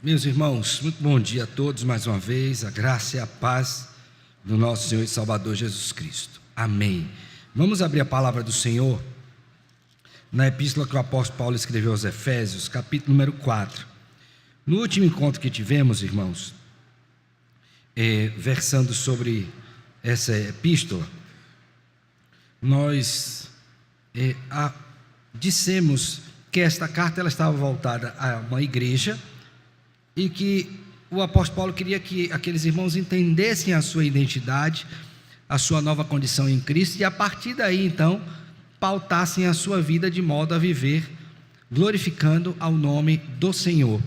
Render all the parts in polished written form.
Meus irmãos, muito bom dia a todos mais uma vez, a graça e a paz do nosso Senhor e Salvador Jesus Cristo. Amém. Vamos abrir a palavra do Senhor na epístola que o apóstolo Paulo escreveu aos Efésios, capítulo número 4. No último encontro que tivemos, irmãos, versando sobre essa epístola, nós dissemos que esta carta ela estava voltada a uma igreja e que o apóstolo Paulo queria que aqueles irmãos entendessem a sua identidade, a sua nova condição em Cristo, e a partir daí então pautassem a sua vida de modo a viver glorificando ao nome do Senhor.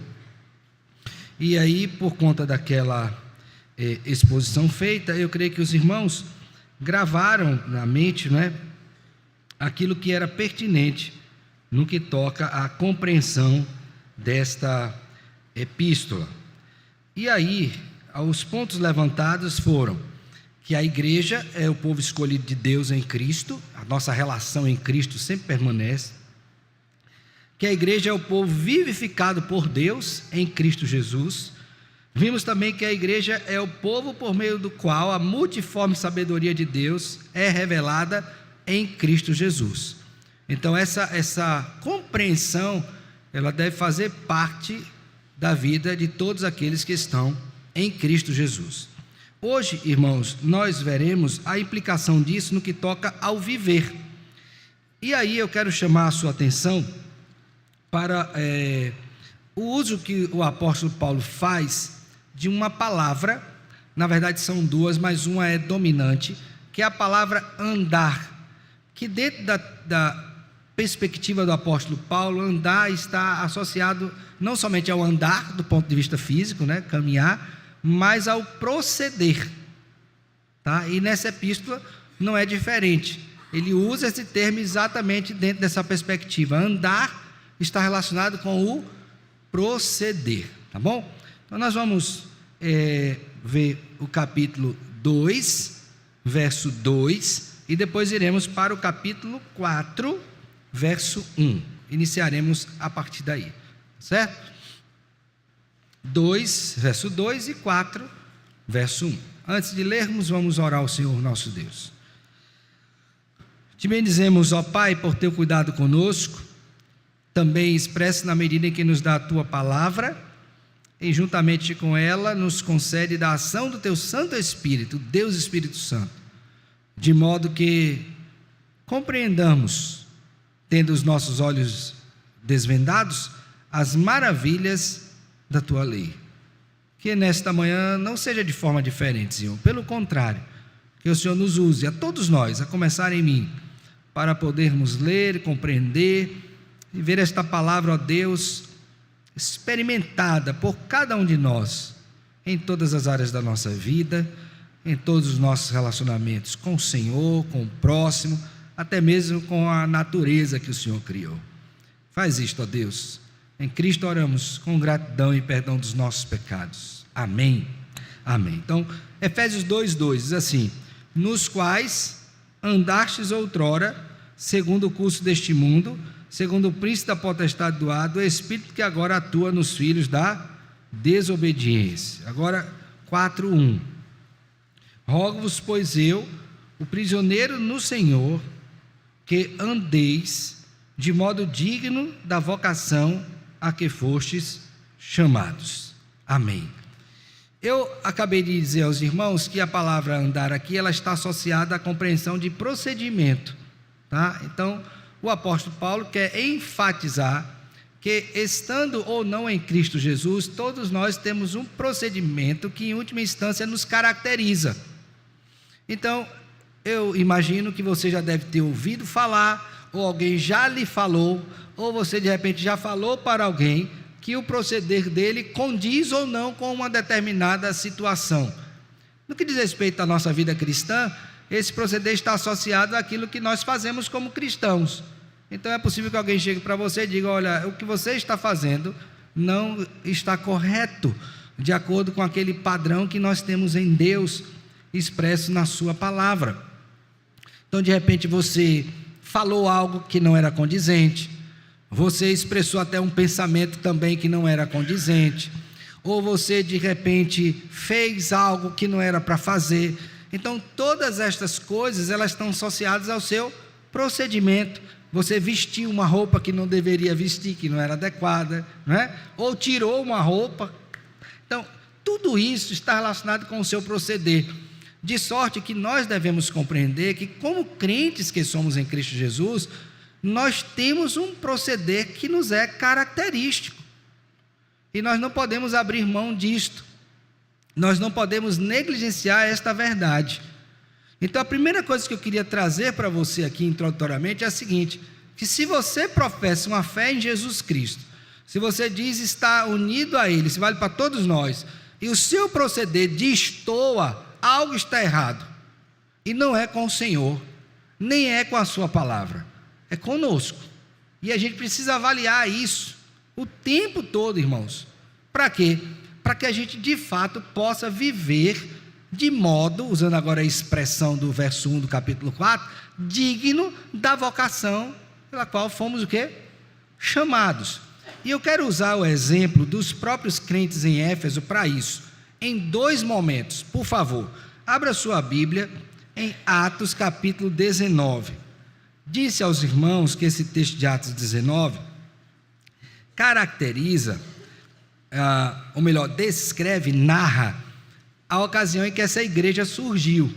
E aí, por conta daquela exposição feita, eu creio que os irmãos gravaram na mente, aquilo que era pertinente no que toca à compreensão desta epístola. E aí, os pontos levantados foram que a igreja é o povo escolhido de Deus em Cristo, a nossa relação em Cristo sempre permanece, que a igreja é o povo vivificado por Deus em Cristo Jesus. Vimos também que a igreja é o povo por meio do qual a multiforme sabedoria de Deus é revelada em Cristo Jesus. Então essa compreensão, ela deve fazer parte da vida de todos aqueles que estão em Cristo Jesus. Hoje, irmãos, nós veremos a implicação disso no que toca ao viver. E aí eu quero chamar a sua atenção para o uso que o apóstolo Paulo faz de uma palavra, na verdade são duas, mas uma é dominante, que é a palavra andar, que dentro da perspectiva do apóstolo Paulo, andar está associado não somente ao andar do ponto de vista físico, caminhar, mas ao proceder, tá? E nessa epístola não é diferente, ele usa esse termo exatamente dentro dessa perspectiva. Andar está relacionado com o proceder, tá bom? Então nós vamos ver o capítulo 2, verso 2, e depois iremos para o capítulo 4, verso 1, iniciaremos a partir daí, certo? 2, verso 2 e 4, verso 1. Antes de lermos, vamos orar ao Senhor nosso Deus. Te bendizemos, ó Pai, por teu cuidado conosco, também expresso na medida em que nos dá a tua palavra, e juntamente com ela nos concede da ação do teu Santo Espírito, Deus Espírito Santo, de modo que compreendamos, tendo os nossos olhos desvendados, as maravilhas da tua lei. Que nesta manhã não seja de forma diferente, Senhor, pelo contrário, que o Senhor nos use, a todos nós, a começar em mim, para podermos ler, compreender e ver esta palavra, ó Deus, experimentada por cada um de nós, em todas as áreas da nossa vida, em todos os nossos relacionamentos com o Senhor, com o próximo, até mesmo com a natureza que o Senhor criou. Faz isto, ó Deus. Em Cristo oramos com gratidão e perdão dos nossos pecados. Amém. Amém. Então, Efésios 2:2 diz assim: nos quais andastes outrora, segundo o curso deste mundo, segundo o príncipe da potestade do ar, do espírito que agora atua nos filhos da desobediência. Agora, 4:1. Rogo-vos, pois eu, o prisioneiro no Senhor, que andeis de modo digno da vocação a que fostes chamados. Amém. Eu acabei de dizer aos irmãos que a palavra andar aqui, ela está associada à compreensão de procedimento, tá? Então, o apóstolo Paulo quer enfatizar que, estando ou não em Cristo Jesus, todos nós temos um procedimento que, em última instância, nos caracteriza. Então, eu imagino que você já deve ter ouvido falar, ou alguém já lhe falou, ou você de repente já falou para alguém que o proceder dele condiz ou não com uma determinada situação. No que diz respeito à nossa vida cristã, esse proceder está associado àquilo que nós fazemos como cristãos. Então é possível que alguém chegue para você e diga: olha, o que você está fazendo não está correto, de acordo com aquele padrão que nós temos em Deus, expresso na sua palavra. Então de repente você falou algo que não era condizente, você expressou até um pensamento também que não era condizente, ou você de repente fez algo que não era para fazer. Então todas estas coisas, elas estão associadas ao seu procedimento. Você vestiu uma roupa que não deveria vestir, que não era adequada, não é? Ou tirou uma roupa. Então tudo isso está relacionado com o seu proceder, de sorte que nós devemos compreender que, como crentes que somos em Cristo Jesus, nós temos um proceder que nos é característico, e nós não podemos abrir mão disto, nós não podemos negligenciar esta verdade. Então a primeira coisa que eu queria trazer para você aqui introdutoriamente é a seguinte: que se você professa uma fé em Jesus Cristo, se você diz estar unido a Ele, isso vale para todos nós, e o seu proceder destoa, algo está errado, e não é com o Senhor, nem é com a sua palavra, é conosco, e a gente precisa avaliar isso o tempo todo, irmãos. Para quê? Para que a gente de fato possa viver de modo, usando agora a expressão do verso 1 do capítulo 4, digno da vocação pela qual fomos o quê? Chamados. E eu quero usar o exemplo dos próprios crentes em Éfeso para isso, em dois momentos. Por favor, abra sua Bíblia em Atos capítulo 19. Disse aos irmãos que esse texto de Atos 19 caracteriza, ou melhor, descreve, narra a ocasião em que essa igreja surgiu.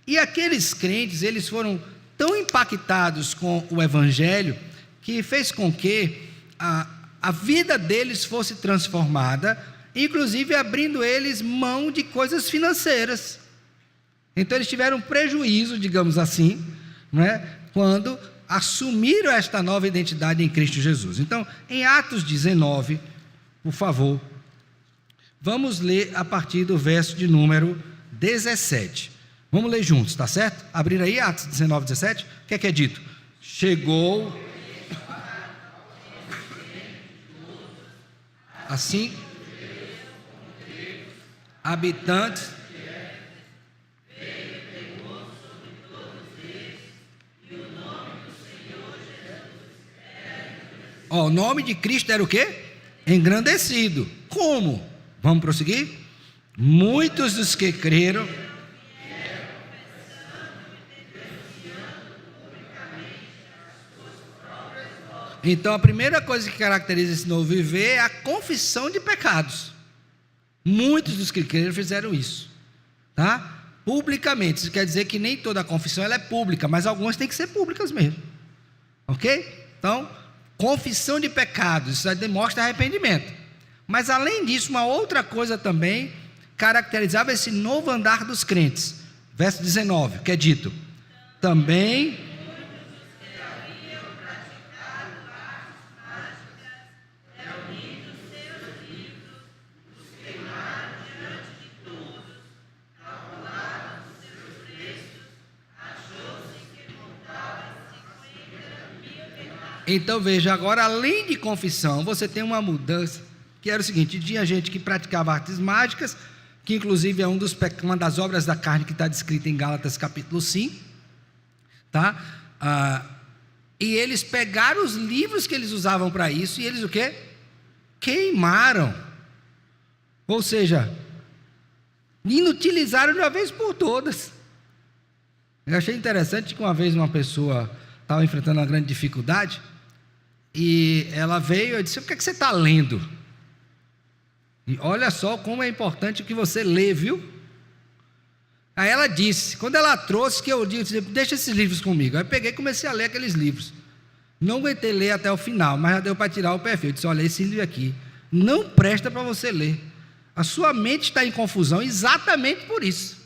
E aqueles crentes, eles foram tão impactados com o Evangelho, que fez com que a vida deles fosse transformada, inclusive abrindo eles mão de coisas financeiras. Então eles tiveram prejuízo, digamos assim, não é? Quando assumiram esta nova identidade em Cristo Jesus. Então, em Atos 19, por favor, vamos ler a partir do verso de número 17. Vamos ler juntos, tá certo? Abrir aí Atos 19, 17. O que é dito? Chegou assim habitantes o nome de Cristo era o quê? Engrandecido. Como? Vamos prosseguir? Muitos dos que creram então a primeira coisa que caracteriza esse novo viver é a confissão de pecados. Muitos dos que creram fizeram isso, tá? Publicamente. Isso quer dizer que nem toda a confissão ela é pública, mas algumas têm que ser públicas mesmo, ok? Então, confissão de pecados, isso demonstra arrependimento. Mas além disso, uma outra coisa também caracterizava esse novo andar dos crentes. Verso 19, que é dito: também então veja, agora além de confissão, você tem uma mudança, que era o seguinte: tinha gente que praticava artes mágicas, que inclusive é uma das obras da carne que está descrita em Gálatas capítulo 5, tá? E eles pegaram os livros que eles usavam para isso, e eles o quê? Queimaram, ou seja, inutilizaram de uma vez por todas. Eu achei interessante que uma vez uma pessoa estava enfrentando uma grande dificuldade, e ela veio e disse: o que é que você está lendo? E olha só como é importante que você lê, viu? Aí ela disse, quando ela trouxe, que eu disse: deixa esses livros comigo. Aí eu peguei e comecei a ler aqueles livros. Não aguentei ler até o final, mas já deu para tirar o perfil. Eu disse: olha, esse livro aqui não presta para você ler. A sua mente está em confusão exatamente por isso.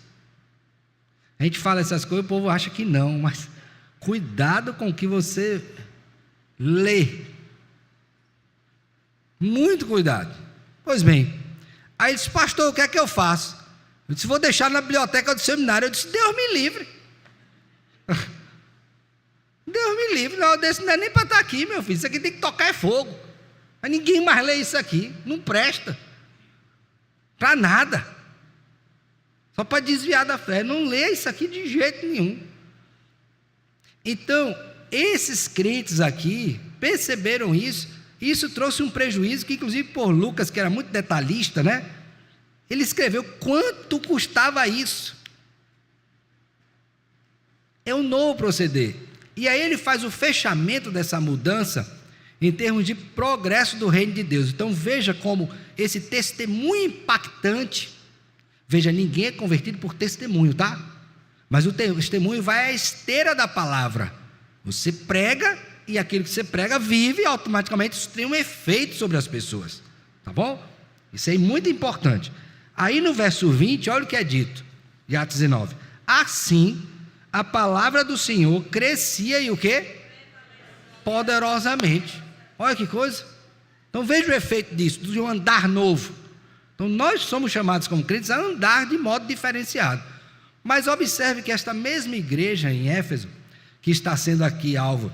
A gente fala essas coisas, o povo acha que não, mas cuidado com o que você lê, muito cuidado. Pois bem, aí ele disse: pastor, o que é que eu faço? Eu disse: vou deixar na biblioteca do seminário. Eu disse: Deus me livre. Deus me livre, não, desse não é nem para estar aqui, meu filho, isso aqui tem que tocar fogo, mas ninguém mais lê isso aqui, não presta para nada, só para desviar da fé. Não lê isso aqui de jeito nenhum. Então, esses crentes aqui perceberam isso Isso trouxe um prejuízo que, inclusive, por Lucas, que era muito detalhista, né? Ele escreveu quanto custava isso. É um novo proceder. E aí ele faz o fechamento dessa mudança em termos de progresso do reino de Deus. Então veja como esse testemunho impactante, veja, ninguém é convertido por testemunho, tá? Mas o testemunho vai à esteira da palavra. Você prega e aquilo que você prega vive, e automaticamente isso tem um efeito sobre as pessoas, tá bom? Isso aí é muito importante. Aí no verso 20, olha o que é dito, de Atos 19. Assim, a palavra do Senhor crescia e o quê? Poderosamente. Olha que coisa. Então veja o efeito disso, de um andar novo. Então nós somos chamados como crentes a andar de modo diferenciado. Mas observe que esta mesma igreja em Éfeso, que está sendo aqui alvo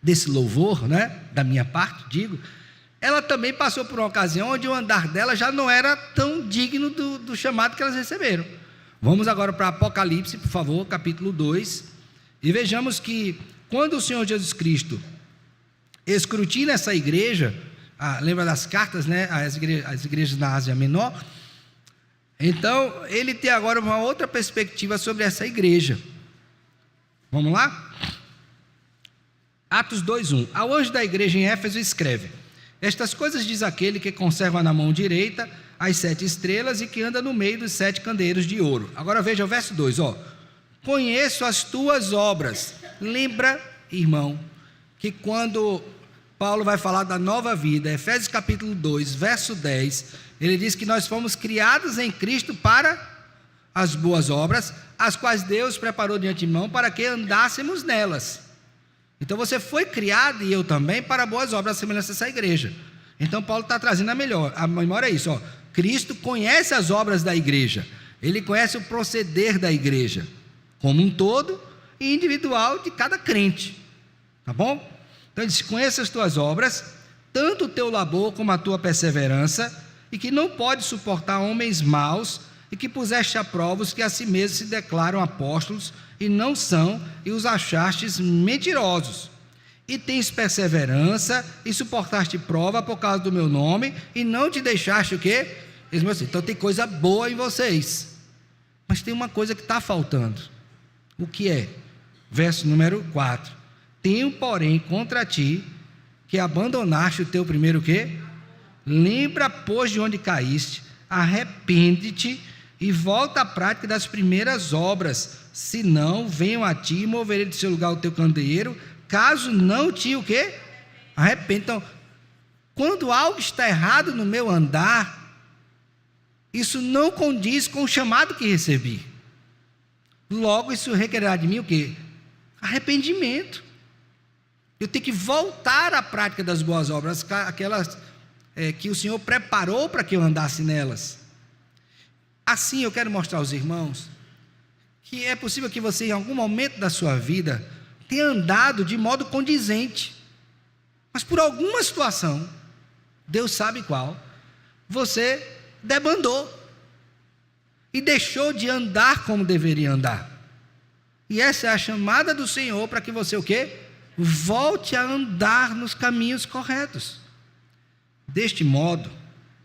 desse louvor, né, da minha parte, digo, ela também passou por uma ocasião onde o andar dela já não era tão digno do chamado que elas receberam. Vamos agora para Apocalipse, por favor, capítulo 2, e vejamos que quando o Senhor Jesus Cristo escrutina essa igreja, lembra das cartas, né, as igrejas da Ásia Menor, então ele tem agora uma outra perspectiva sobre essa igreja. Vamos lá? Atos 2:1. Ao anjo da igreja em Éfeso escreve: estas coisas diz aquele que conserva na mão direita as 7 estrelas e que anda no meio dos 7 candeeiros de ouro. Agora veja o verso 2, conheço as tuas obras. Lembra, irmão, que quando Paulo vai falar da nova vida, Efésios capítulo 2, verso 10, ele diz que nós fomos criados em Cristo para as boas obras, as quais Deus preparou de antemão para que andássemos nelas. Então você foi criado, e eu também, para boas obras, à semelhança dessa igreja. Então Paulo está trazendo a memória é isso, Cristo conhece as obras da igreja, ele conhece o proceder da igreja, como um todo e individual de cada crente, tá bom? Então ele diz: conhece as tuas obras, tanto o teu labor como a tua perseverança, e que não pode suportar homens maus, e que puseste a prova os que a si mesmos se declaram apóstolos, e não são, e os achastes mentirosos. E tens perseverança, e suportaste prova por causa do meu nome, e não te deixaste o quê? Então tem coisa boa em vocês, mas tem uma coisa que está faltando. O que é? Verso número 4. Tenho, porém, contra ti, que abandonaste o teu primeiro o quê? Lembra, pois, de onde caíste, arrepende-te, e volta à prática das primeiras obras, senão venham a ti e moverei de seu lugar o teu candeeiro, caso não te o quê? Arrependa. Então, quando algo está errado no meu andar, isso não condiz com o chamado que recebi. Logo, isso requererá de mim o quê? Arrependimento. Eu tenho que voltar à prática das boas obras, aquelas que o Senhor preparou para que eu andasse nelas. Assim eu quero mostrar aos irmãos que é possível que você, em algum momento da sua vida, tenha andado de modo condizente, mas por alguma situação, Deus sabe qual, você debandou e deixou de andar como deveria andar. E essa é a chamada do Senhor para que você o quê? Volte a andar nos caminhos corretos. Deste modo,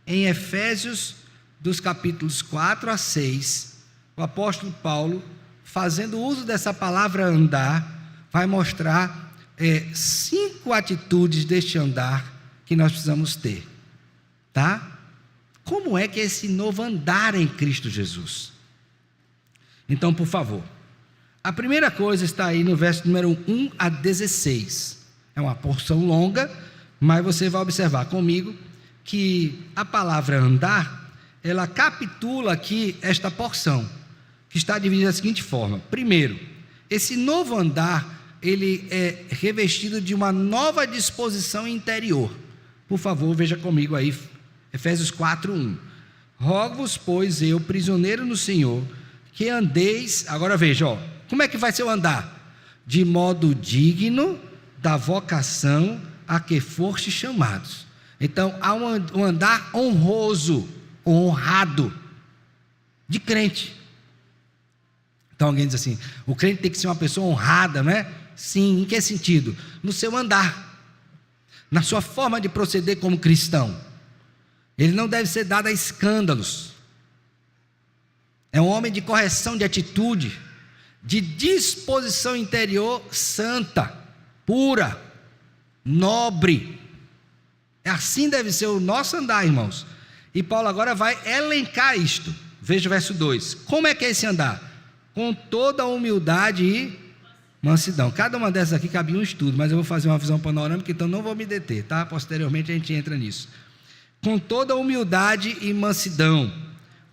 em Efésios, dos capítulos 4 a 6, o apóstolo Paulo, fazendo uso dessa palavra andar, vai mostrar 5 atitudes deste andar que nós precisamos ter, tá? Como é que é esse novo andar em Cristo Jesus? Então, por favor, a primeira coisa está aí no verso número 1 a 16, é uma porção longa, mas você vai observar comigo que a palavra andar, ela capitula aqui esta porção, que está dividida da seguinte forma. Primeiro, esse novo andar, ele é revestido de uma nova disposição interior. Por favor, veja comigo aí, Efésios 4:1. Rogo-vos, pois eu, prisioneiro no Senhor, que andeis, agora veja, como é que vai ser o andar? De modo digno da vocação a que fostes chamados. Então, há um andar honroso, honrado, de crente. Então alguém diz assim: o crente tem que ser uma pessoa honrada, não é? Sim, em que sentido? No seu andar. na sua forma de proceder como cristão. Ele não deve ser dado a escândalos. É um homem de correção de atitude, de disposição interior santa, pura, nobre. Assim deve ser o nosso andar, irmãos. E Paulo agora vai elencar isto. Veja o verso 2. Como é que é esse andar? Com toda humildade e mansidão. Cada uma dessas aqui cabia um estudo, mas eu vou fazer uma visão panorâmica, então não vou me deter, tá? Posteriormente a gente entra nisso. Com toda humildade e mansidão,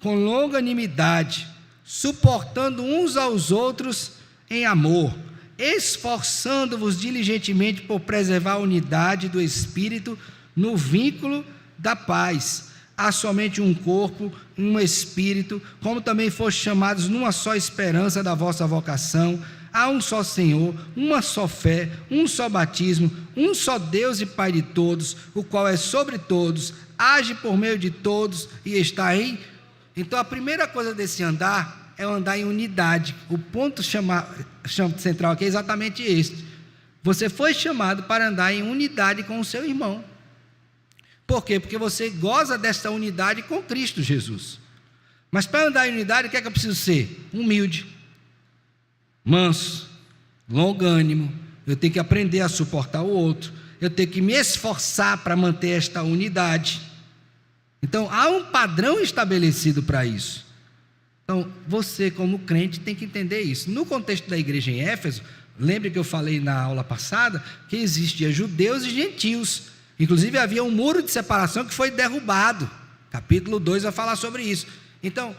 com longanimidade, suportando uns aos outros em amor, esforçando-vos diligentemente por preservar a unidade do Espírito no vínculo da paz. Há somente um corpo, um Espírito, como também fostes chamados numa só esperança da vossa vocação. Há um só Senhor, uma só fé, um só batismo, um só Deus e Pai de todos, o qual é sobre todos, age por meio de todos e está em... Então a primeira coisa desse andar é o andar em unidade. O ponto central aqui é exatamente este. Você foi chamado para andar em unidade com o seu irmão. Por quê? Porque você goza desta unidade com Cristo Jesus. Mas para andar em unidade, o que é que eu preciso ser? Humilde, manso, longânimo. Eu tenho que aprender a suportar o outro. Eu tenho que me esforçar para manter esta unidade. Então, há um padrão estabelecido para isso. Então, você como crente tem que entender isso. No contexto da igreja em Éfeso, lembre que eu falei na aula passada, que existia judeus e gentios. Inclusive havia um muro de separação que foi derrubado. Capítulo 2 vai falar sobre isso. Então,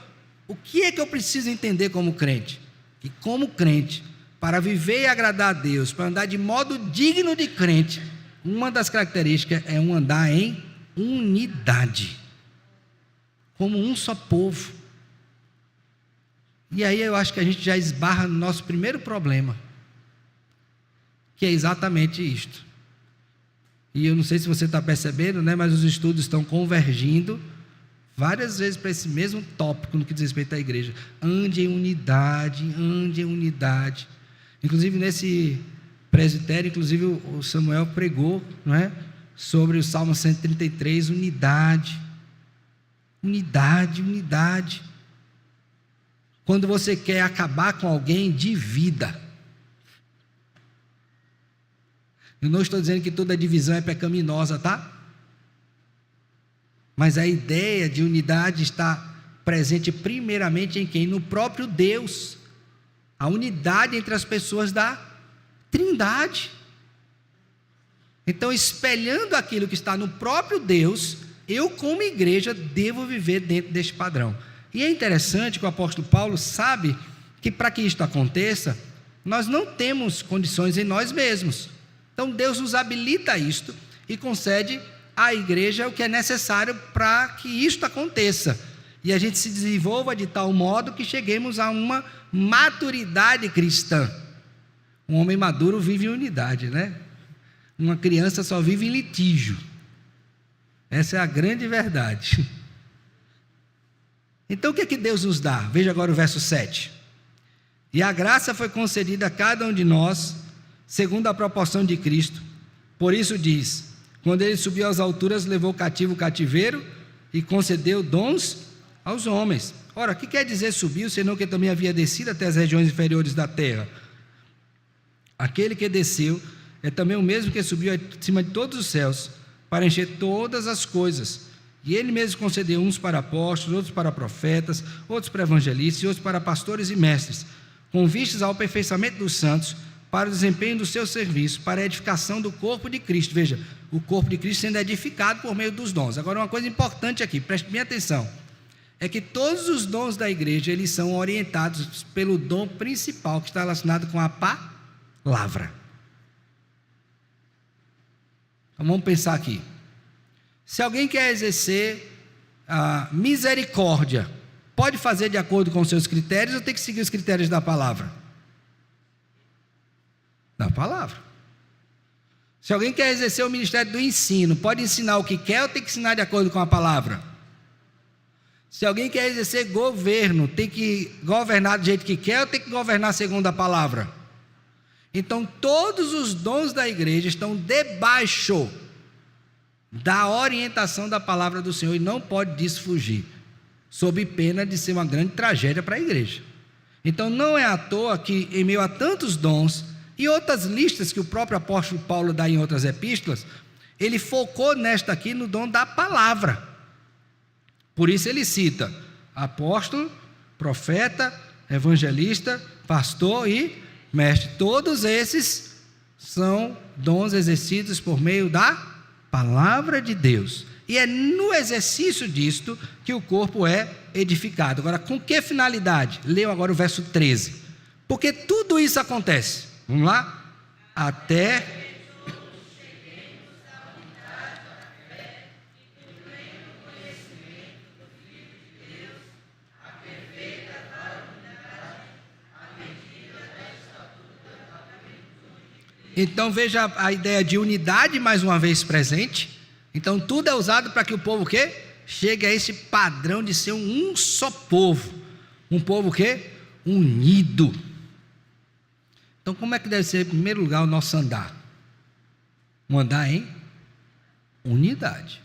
o que é que eu preciso entender como crente? Que como crente, para viver e agradar a Deus, para andar de modo digno de crente, uma das características é um andar em unidade, como um só povo. E aí eu acho que a gente já esbarra no nosso primeiro problema, que é exatamente isto. E eu não sei se você está percebendo, né, mas os estudos estão convergindo várias vezes para esse mesmo tópico no que diz respeito à igreja. Ande em unidade, ande em unidade. Inclusive nesse presbitério, inclusive o Samuel pregou, não é, sobre o Salmo 133, unidade. Unidade, unidade. Quando você quer acabar com alguém, divida. Eu não estou dizendo que toda divisão é pecaminosa, tá? Mas a ideia de unidade está presente primeiramente em quem? No próprio Deus. A unidade entre as pessoas da Trindade. Então, espelhando aquilo que está no próprio Deus, eu como igreja devo viver dentro deste padrão. E é interessante que o apóstolo Paulo sabe que para que isto aconteça, nós não temos condições em nós mesmos. Então Deus nos habilita a isto e concede à igreja o que é necessário para que isto aconteça. E a gente se desenvolva de tal modo que cheguemos a uma maturidade cristã. Um homem maduro vive em unidade, né? Uma criança só vive em litígio. Essa é a grande verdade. Então o que é que Deus nos dá? Veja agora o verso 7. E a graça foi concedida a cada um de nós, segundo a proporção de Cristo. Por isso diz, quando ele subiu às alturas, levou cativo o cativeiro e concedeu dons aos homens. Ora, o que quer dizer subiu, senão que também havia descido até as regiões inferiores da terra? Aquele que desceu é também o mesmo que subiu acima de todos os céus, para encher todas as coisas. E ele mesmo concedeu uns para apóstolos, outros para profetas, outros para evangelistas e outros para pastores e mestres, com vistas ao aperfeiçoamento dos santos, para o desempenho do seu serviço, para a edificação do corpo de Cristo. Veja, o corpo de Cristo sendo edificado por meio dos dons. Agora, uma coisa importante aqui, preste bem atenção, é que todos os dons da igreja, eles são orientados pelo dom principal, que está relacionado com a palavra. Então, vamos pensar aqui. Se alguém quer exercer a misericórdia, pode fazer de acordo com os seus critérios ou tem que seguir os critérios da palavra? Da palavra. Se alguém quer exercer o ministério do ensino, pode ensinar o que quer ou tem que ensinar de acordo com a palavra? Se alguém quer exercer governo, tem que governar do jeito que quer ou tem que governar segundo a palavra? Então todos os dons da igreja estão debaixo da orientação da palavra do Senhor e não pode disso fugir, sob pena de ser uma grande tragédia para a igreja. Então não é à toa que, em meio a tantos dons e outras listas que o próprio apóstolo Paulo dá em outras epístolas, ele focou nesta aqui no dom da palavra. Por isso ele cita apóstolo, profeta, evangelista, pastor e mestre. Todos esses são dons exercidos por meio da palavra de Deus. E é no exercício disto que o corpo é edificado. Agora, com que finalidade? Leia agora o verso 13. Porque tudo isso acontece. Vamos lá? Até então veja a ideia de unidade mais uma vez presente. Então tudo é usado para que o povo o quê? Chegue a esse padrão de ser um só povo. Um povo o quê? Unido. Então como é que deve ser em primeiro lugar o nosso andar? Um andar em unidade.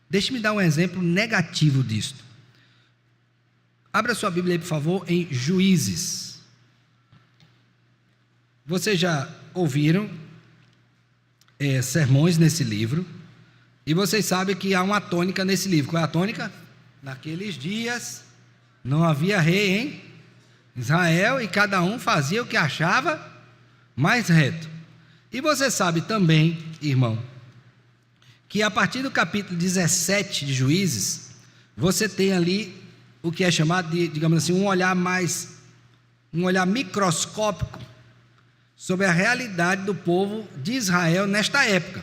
Deixe-me dar um exemplo negativo disto. Abra sua Bíblia aí, por favor, em Juízes. Vocês já ouviram sermões nesse livro, e vocês sabem que há uma tônica nesse livro. Qual é a tônica? Naqueles dias não havia rei em Israel, e cada um fazia o que achava mais reto. E você sabe também, irmão, que a partir do capítulo 17 de Juízes, você tem ali o que é chamado de, digamos assim, um olhar microscópico sobre a realidade do povo de Israel nesta época.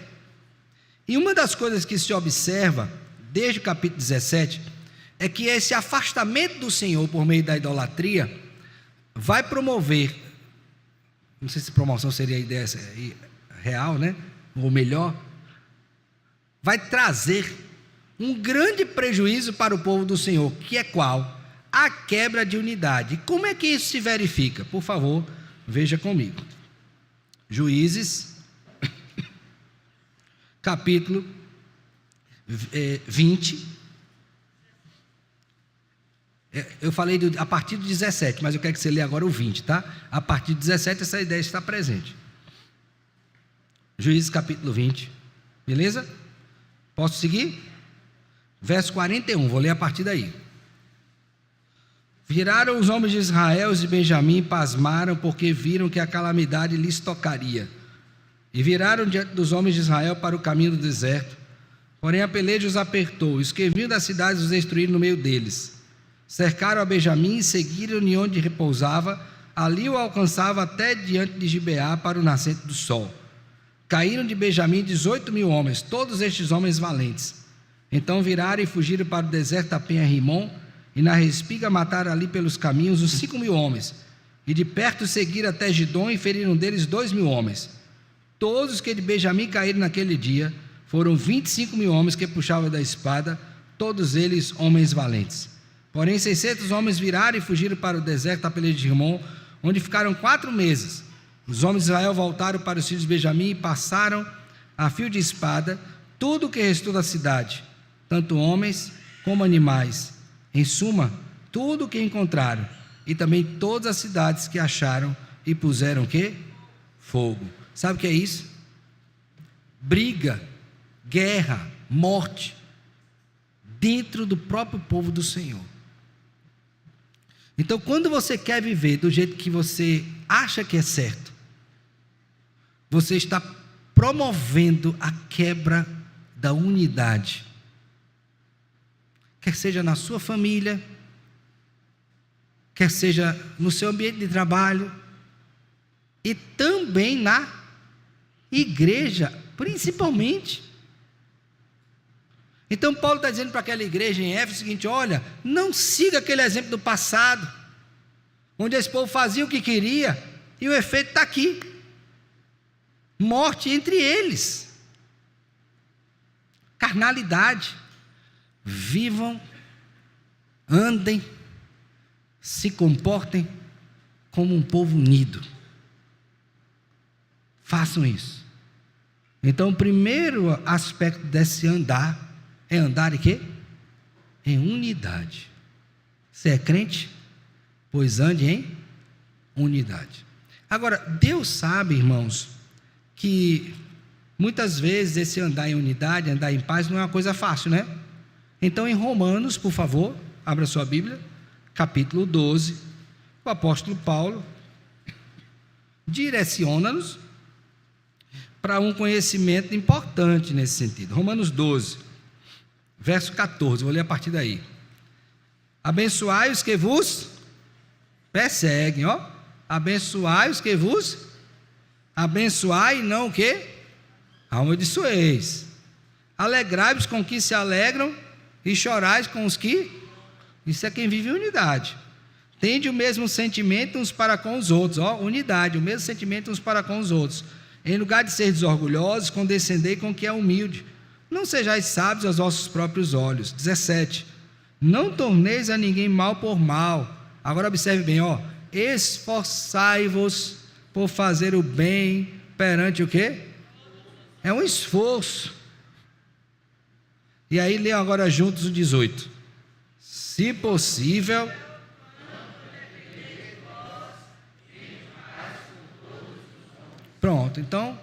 E uma das coisas que se observa desde o capítulo 17 é que esse afastamento do Senhor por meio da idolatria vai promover, não sei se promoção seria a ideia real, né? Ou melhor, vai trazer um grande prejuízo para o povo do Senhor, que é qual? A quebra de unidade. Como é que isso se verifica? Por favor, veja comigo. Juízes, capítulo 20. Eu falei a partir do 17, mas eu quero que você leia agora o 20, tá? A partir do 17 essa ideia está presente. Juízes capítulo 20, beleza? Posso seguir? Verso 41, vou ler a partir daí. Viraram os homens de Israel e Benjamim, pasmaram, porque viram que a calamidade lhes tocaria. E viraram diante dos homens de Israel para o caminho do deserto. Porém a peleja os apertou, os que vinham das cidades os destruíram no meio deles. Cercaram a Benjamim e seguiram-lhe onde repousava, ali o alcançava até diante de Gibeá para o nascente do sol. Caíram de Benjamim 18.000 homens, todos estes homens valentes. Então viraram e fugiram para o deserto da penha Rimon, e na respiga mataram ali pelos caminhos os 5.000 homens, e de perto seguiram até Gidom e feriram deles 2.000 homens. Todos os que de Benjamim caíram naquele dia foram 25.000 homens que puxavam da espada, todos eles homens valentes. Porém 600 homens viraram e fugiram para o deserto da peleja de Rimon, onde ficaram 4 meses. Os homens de Israel voltaram para os filhos de Benjamim e passaram a fio de espada tudo o que restou da cidade, tanto homens como animais. Em suma, tudo o que encontraram, e também todas as cidades que acharam, e puseram o quê? Fogo. Sabe o que é isso? Briga, guerra, morte, dentro do próprio povo do Senhor. Então, quando você quer viver do jeito que você acha que é certo, você está promovendo a quebra da unidade. Quer seja na sua família, quer seja no seu ambiente de trabalho, e também na igreja, principalmente. Então Paulo está dizendo para aquela igreja em Éfeso o seguinte: olha, não siga aquele exemplo do passado, onde esse povo fazia o que queria, e o efeito está aqui, morte entre eles, carnalidade. Vivam, andem, se comportem como um povo unido. Façam isso. Então, o primeiro aspecto desse andar é andar em quê? Em unidade. Você é crente? Pois ande em unidade. Agora, Deus sabe, irmãos, que muitas vezes esse andar em unidade, andar em paz, não é uma coisa fácil, né? Então, em Romanos, por favor, abra sua Bíblia, capítulo 12, o apóstolo Paulo direciona-nos para um conhecimento importante nesse sentido. Romanos 12, verso 14, vou ler a partir daí. Abençoai os que vos perseguem, ó. Abençoai os que vos abençoai, e não o que? Amaldiçoeis. Alegrai-vos com os que se alegram e chorais com os que... Isso é quem vive em unidade. Tende o mesmo sentimento uns para com os outros, ó, unidade, o mesmo sentimento uns para com os outros. Em lugar de ser orgulhosos, condescendei com o que é humilde. Não sejais sábios aos vossos próprios olhos. 17. Não torneis a ninguém mal por mal. Agora observe bem, ó. Esforçai-vos por fazer o bem perante o quê? É um esforço. E aí leiam agora juntos o 18. Se possível... Pronto, então,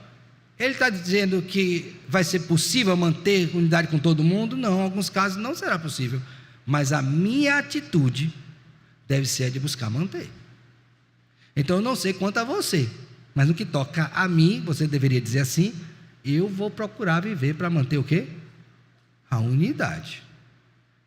ele está dizendo que vai ser possível manter unidade com todo mundo? Não, em alguns casos não será possível, mas a minha atitude deve ser a de buscar manter. Então, eu não sei quanto a você, mas no que toca a mim, você deveria dizer assim, eu vou procurar viver para manter o quê? A unidade.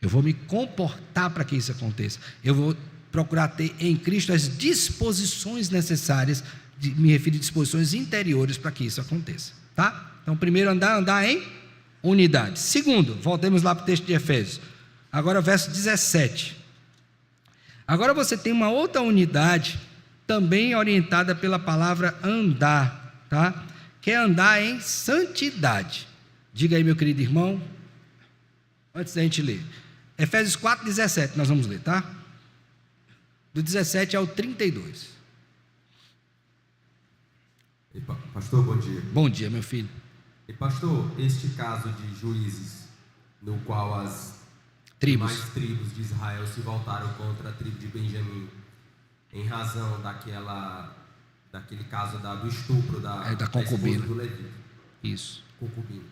Eu vou me comportar para que isso aconteça, eu vou procurar ter em Cristo as disposições necessárias, me refiro a disposições interiores para que isso aconteça, tá? Então, primeiro andar em unidade. Segundo, voltemos lá para o texto de Efésios, agora verso 17. Agora você tem uma outra unidade, também orientada pela palavra andar, tá? Que é andar em santidade. Diga aí, meu querido irmão, antes da gente ler. Efésios 4, 17, nós vamos ler, tá? Do 17 ao 32. Pastor, bom dia. Bom dia, meu filho. E pastor, este caso de Juízes, no qual as demais tribos de Israel se voltaram contra a tribo de Benjamim, em razão daquele caso do estupro da concubina do Levita. Isso. Concubina.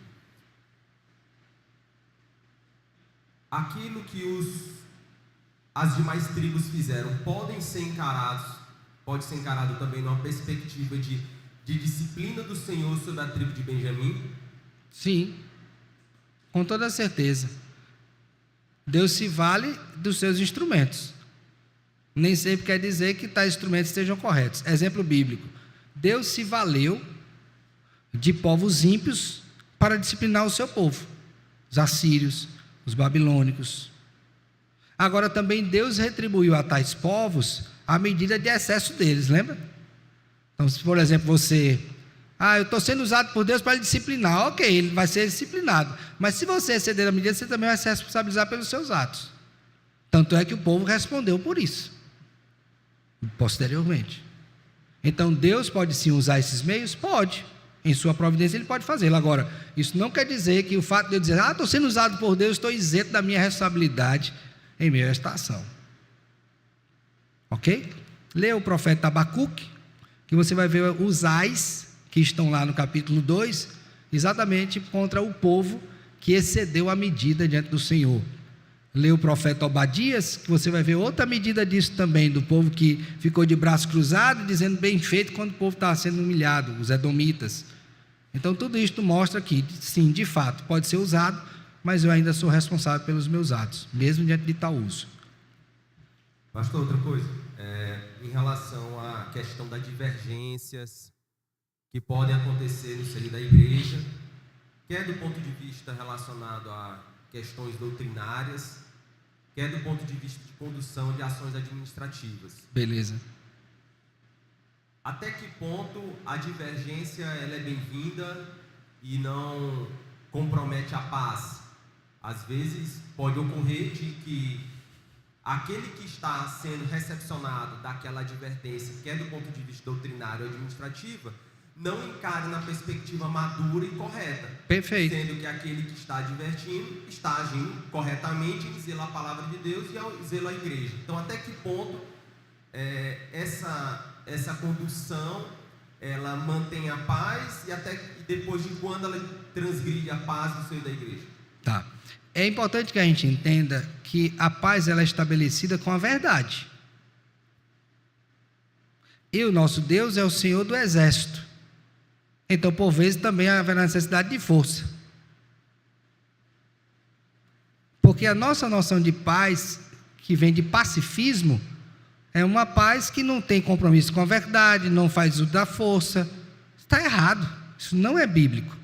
Aquilo que as demais tribos fizeram pode ser encarado também numa perspectiva de disciplina do Senhor sobre a tribo de Benjamim? Sim, com toda certeza. Deus se vale dos seus instrumentos. Nem sempre quer dizer que tais instrumentos estejam corretos. Exemplo bíblico: Deus se valeu de povos ímpios para disciplinar o seu povo, os assírios, os babilônicos. Agora também Deus retribuiu a tais povos a medida de excesso deles, lembra? Então, se por exemplo eu estou sendo usado por Deus para lhe disciplinar, ok, ele vai ser disciplinado, mas se você exceder a medida, você também vai se responsabilizar pelos seus atos. Tanto é que o povo respondeu por isso, posteriormente. Então, Deus pode sim usar esses meios? Pode, em sua providência ele pode fazê-lo. Agora, isso não quer dizer que o fato de eu dizer, estou sendo usado por Deus, estou isento da minha responsabilidade em meio a esta ação. Ok? Leia o profeta Abacuque, que você vai ver os ais que estão lá no capítulo 2, exatamente contra o povo que excedeu a medida diante do Senhor. Lê o profeta Obadias, que você vai ver outra medida disso também, do povo que ficou de braço cruzado, dizendo bem feito, quando o povo estava sendo humilhado, os edomitas. Então tudo isto mostra que, sim, de fato, pode ser usado, mas eu ainda sou responsável pelos meus atos, mesmo diante de tal uso. Pastor, outra coisa, em relação à questão das divergências que podem acontecer no seio da igreja, quer do ponto de vista relacionado a questões doutrinárias, quer do ponto de vista de condução de ações administrativas. Beleza. Até que ponto a divergência ela é bem-vinda e não compromete a paz? Às vezes pode ocorrer de que aquele que está sendo recepcionado daquela advertência, quer do ponto de vista doutrinário ou administrativa, não encare na perspectiva madura e correta. Perfeito. Sendo que aquele que está advertindo está agindo corretamente em zelo a palavra de Deus e zelo a igreja. Então, até que ponto essa condução ela mantém a paz e depois de quando ela transgride a paz no seio da igreja? Tá. É importante que a gente entenda que a paz ela é estabelecida com a verdade. E o nosso Deus é o Senhor do exército. Então, por vezes, também haverá necessidade de força. Porque a nossa noção de paz, que vem de pacifismo, é uma paz que não tem compromisso com a verdade, não faz uso da força. Está errado. Isso não é bíblico.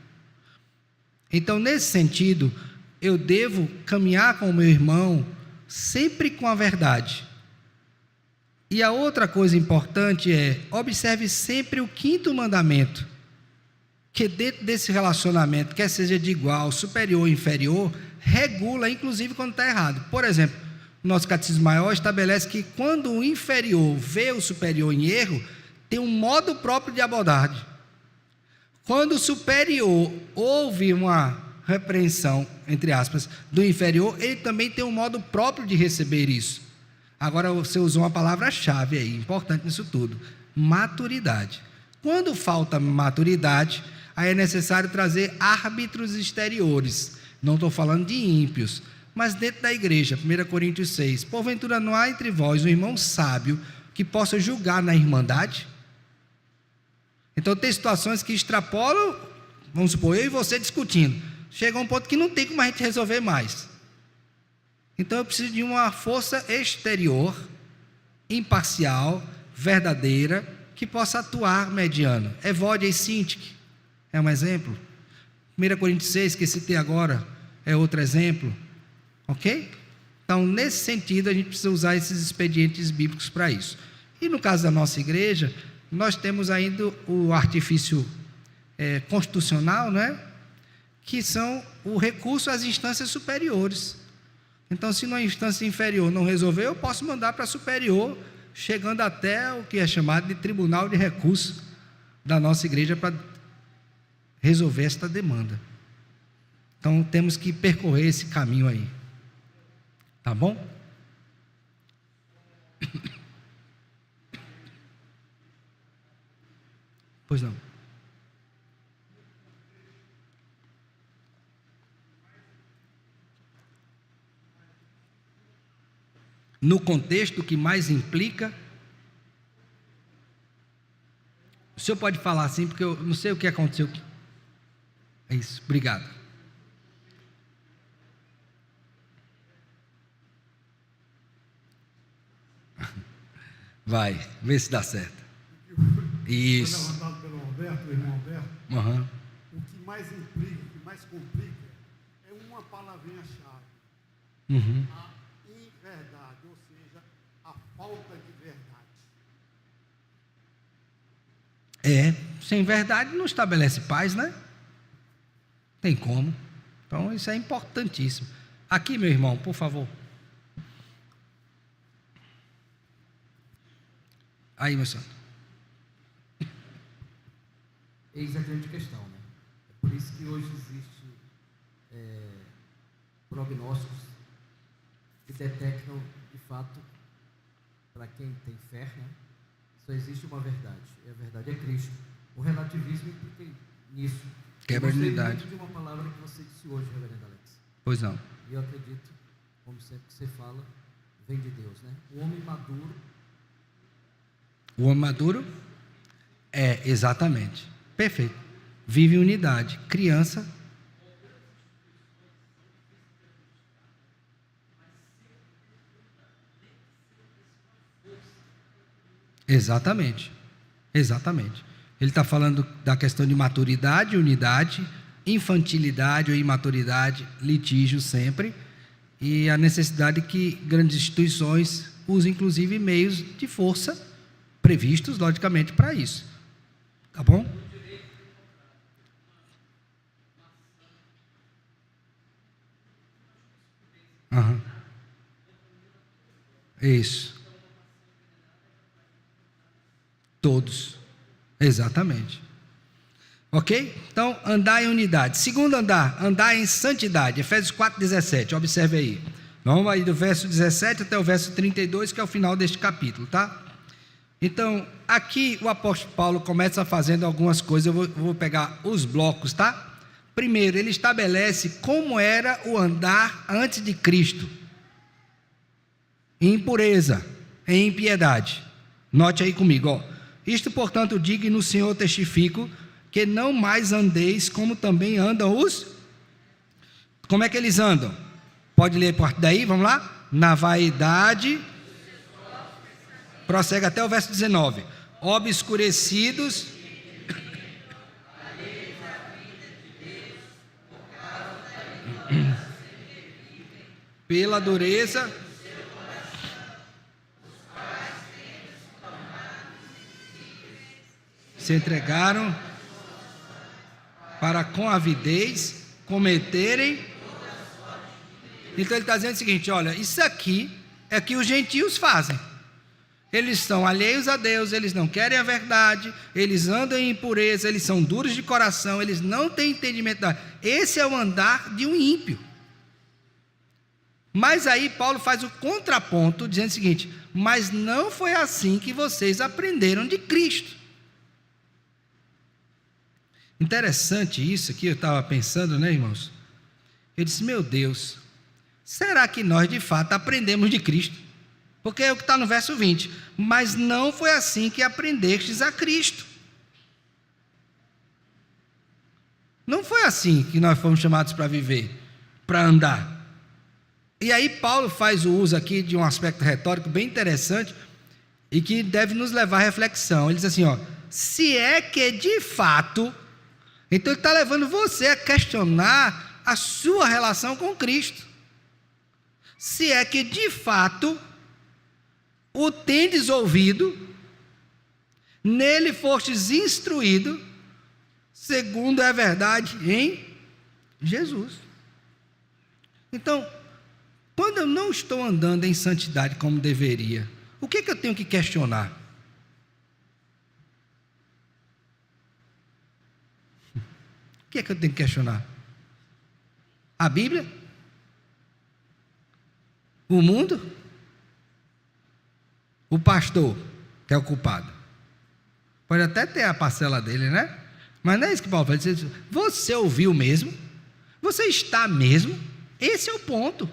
Então, nesse sentido, eu devo caminhar com o meu irmão sempre com a verdade. E a outra coisa importante é, observe sempre o 5º mandamento, que dentro desse relacionamento, quer seja de igual, superior ou inferior, regula, inclusive, quando está errado. Por exemplo, o nosso catecismo maior estabelece que quando o inferior vê o superior em erro, tem um modo próprio de abordagem. Quando o superior ouve uma repreensão, entre aspas, do inferior, ele também tem um modo próprio de receber isso. Agora você usou uma palavra-chave aí, importante nisso tudo: maturidade. Quando falta maturidade, aí é necessário trazer árbitros exteriores. Não estou falando de ímpios, mas dentro da igreja. 1 Coríntios 6. Porventura não há entre vós um irmão sábio que possa julgar na irmandade? Então tem situações que extrapolam, vamos supor, eu e você discutindo. Chega a um ponto que não tem como a gente resolver mais. Então eu preciso de uma força exterior, imparcial, verdadeira, que possa atuar mediano. Evódia e Sintique é um exemplo. 1 Coríntios 6, que citei agora, é outro exemplo. Ok? Então, nesse sentido, a gente precisa usar esses expedientes bíblicos para isso. E no caso da nossa igreja, nós temos ainda o artifício constitucional, né? Que são o recurso às instâncias superiores. Então, se numa instância inferior não resolver, eu posso mandar para a superior, chegando até o que é chamado de tribunal de recurso da nossa igreja para resolver esta demanda. Então, temos que percorrer esse caminho aí. Tá bom? Pois não. No contexto que mais implica, o senhor pode falar assim, porque eu não sei o que aconteceu. É isso, obrigado. Vai, vê se dá certo. Isso. Foi levantado pelo Alberto, o irmão Alberto. Uhum. O que mais implica, o que mais complica, é uma palavrinha-chave. Uhum. A inverdade, ou seja, a falta de verdade. Sem verdade não estabelece paz, né? Tem como. Então isso é importantíssimo. Aqui, meu irmão, por favor. Aí, meu santo. Eis a grande questão, né? É por isso que hoje existe prognósticos que detectam, de fato, para quem tem fé, né? Só existe uma verdade, e a verdade é Cristo. O relativismo implica nisso. Quebra a unidade. unidade. Eu gostei muito de uma palavra que você disse hoje, reverendo Alex. Pois não. E eu acredito, como sempre que você fala, vem de Deus, né? O homem maduro. O homem maduro exatamente. Perfeito. Vive em unidade. Criança. Exatamente. Exatamente. Ele está falando da questão de maturidade, unidade, infantilidade ou imaturidade, litígio sempre, e a necessidade que grandes instituições usem, inclusive, meios de força previstos, logicamente, para isso. Tá bom? Uhum. Isso. Todos. Exatamente. Ok? Então, andar em unidade. Segundo andar em santidade. Efésios 4,17, observe aí. Vamos aí do verso 17 até o verso 32, que é o final deste capítulo, tá? Então, aqui o apóstolo Paulo começa fazendo algumas coisas, eu vou pegar os blocos, tá? Primeiro, ele estabelece como era o andar antes de Cristo. Em impureza, em impiedade. Note aí comigo, ó. Isto, portanto, digo e no Senhor testifico, que não mais andeis como também andam os... Como é que eles andam? Pode ler a partir daí, vamos lá? Na vaidade... Prossegue até o verso 19. Obscurecidos. Pela dureza. Se entregaram para com avidez cometerem. Então ele está dizendo o seguinte: olha, isso aqui é que os gentios fazem. Eles são alheios a Deus, eles não querem a verdade, eles andam em impureza, eles são duros de coração, eles não têm entendimento da... Esse é o andar de um ímpio. Mas aí Paulo faz o contraponto, dizendo o seguinte: mas não foi assim que vocês aprenderam de Cristo. Interessante isso aqui, eu estava pensando, né, irmãos? Eu disse: meu Deus, será que nós de fato aprendemos de Cristo? Porque é o que está no verso 20. Mas não foi assim que aprendestes a Cristo. Não foi assim que nós fomos chamados para viver, para andar. E aí Paulo faz o uso aqui de um aspecto retórico bem interessante e que deve nos levar à reflexão. Ele diz assim, ó: se é que de fato... Então ele está levando você a questionar a sua relação com Cristo. Se é que de fato o tendes ouvido, nele fostes instruído, segundo é verdade em Jesus. Então, quando eu não estou andando em santidade como deveria, o que eu tenho que questionar? O que é que eu tenho que questionar? A Bíblia? O mundo? O pastor, que é o culpado? Pode até ter a parcela dele, né? Mas não é isso que Paulo fala. Você ouviu mesmo? Você está mesmo? Esse é o ponto.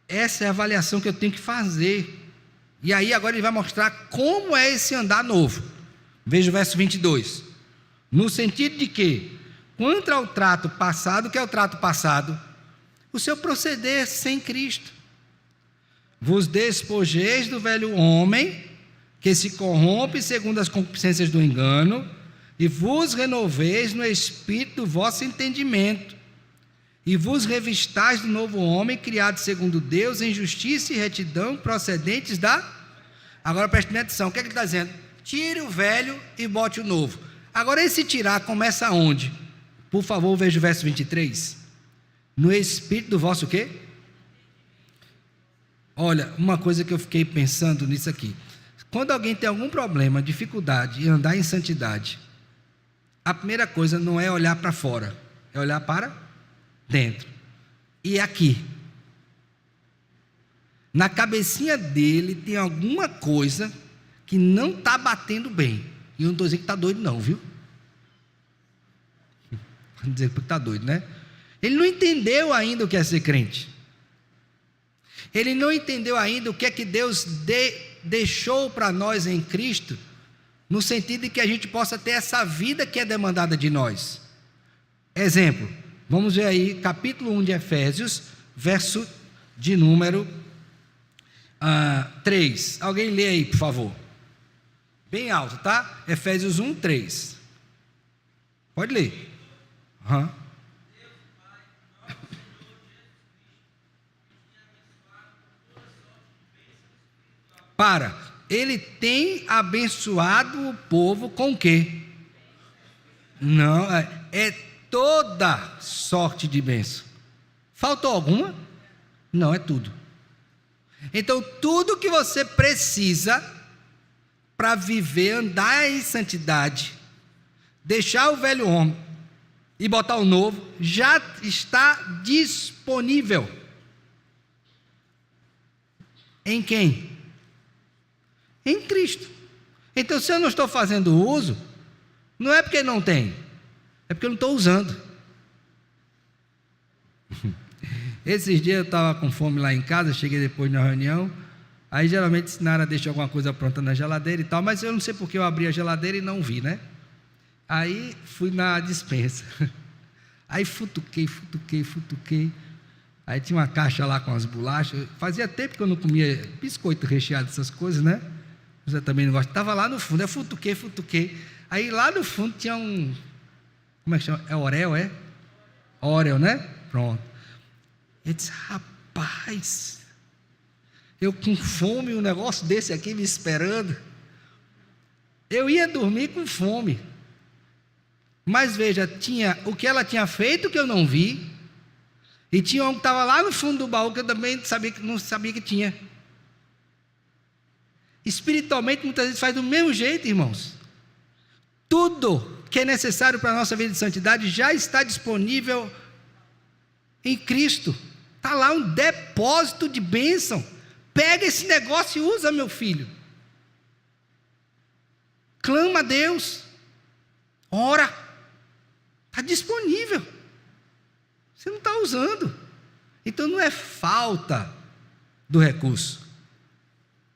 Essa é a avaliação que eu tenho que fazer. E aí agora ele vai mostrar como é esse andar novo. Veja o verso 22. No sentido de que, quanto ao trato passado, que é o trato passado, o seu proceder sem Cristo. Vos despojeis do velho homem, que se corrompe segundo as concupiscências do engano, e vos renoveis no espírito do vosso entendimento, e vos revistais do novo homem, criado segundo Deus, em justiça e retidão, procedentes da... Agora preste atenção, o que é que ele está dizendo? Tire o velho e bote o novo. Agora esse tirar começa onde? Por favor, veja o verso 23. No espírito do vosso o quê? Olha, uma coisa que eu fiquei pensando nisso aqui. Quando alguém tem algum problema, dificuldade em andar em santidade, a primeira coisa não é olhar para fora, é olhar para dentro. E aqui, na cabecinha dele tem alguma coisa que não está batendo bem. E eu não estou dizendo que está doido não, viu? Não dizer que está doido, né? Ele não entendeu ainda o que é ser crente. Ele não entendeu ainda o que é que Deus deixou para nós em Cristo, no sentido de que a gente possa ter essa vida que é demandada de nós. Exemplo, vamos ver aí, capítulo 1 de Efésios, verso de número 3. Alguém lê aí, por favor. Bem alto, tá? Efésios 1, 3. Pode ler. Ele tem abençoado o povo com o quê? Não, é toda sorte de bênção. Faltou alguma? Não, é tudo. Então, tudo que você precisa para viver, andar em santidade, deixar o velho homem e botar o novo, já está disponível. Em quem? Em Cristo. Então, se eu não estou fazendo uso, não é porque não tem, é porque eu não estou usando. Esses dias eu estava com fome lá em casa, cheguei depois na reunião, aí geralmente Sinara deixa alguma coisa pronta na geladeira e tal, mas eu não sei porque eu abri a geladeira e não vi, né? Aí fui na despensa, aí futuquei, aí tinha uma caixa lá com as bolachas, fazia tempo que eu não comia biscoito recheado, essas coisas, né? Você também não gosta, estava lá no fundo, eu futuquei, aí lá no fundo tinha um, como é que chama? É Oreo, é? Oreo, né? Pronto. Eu disse, rapaz, eu com fome, um negócio desse aqui me esperando, eu ia dormir com fome, mas veja, tinha o que ela tinha feito que eu não vi, e tinha um que estava lá no fundo do baú que eu também não sabia que tinha. Espiritualmente, muitas vezes faz do mesmo jeito, irmãos. Tudo que é necessário para a nossa vida de santidade já está disponível em Cristo. Está lá um depósito de bênção. Pega esse negócio e usa, meu filho. Clama a Deus. Ora. Está disponível. Você não está usando. Então não é falta do recurso.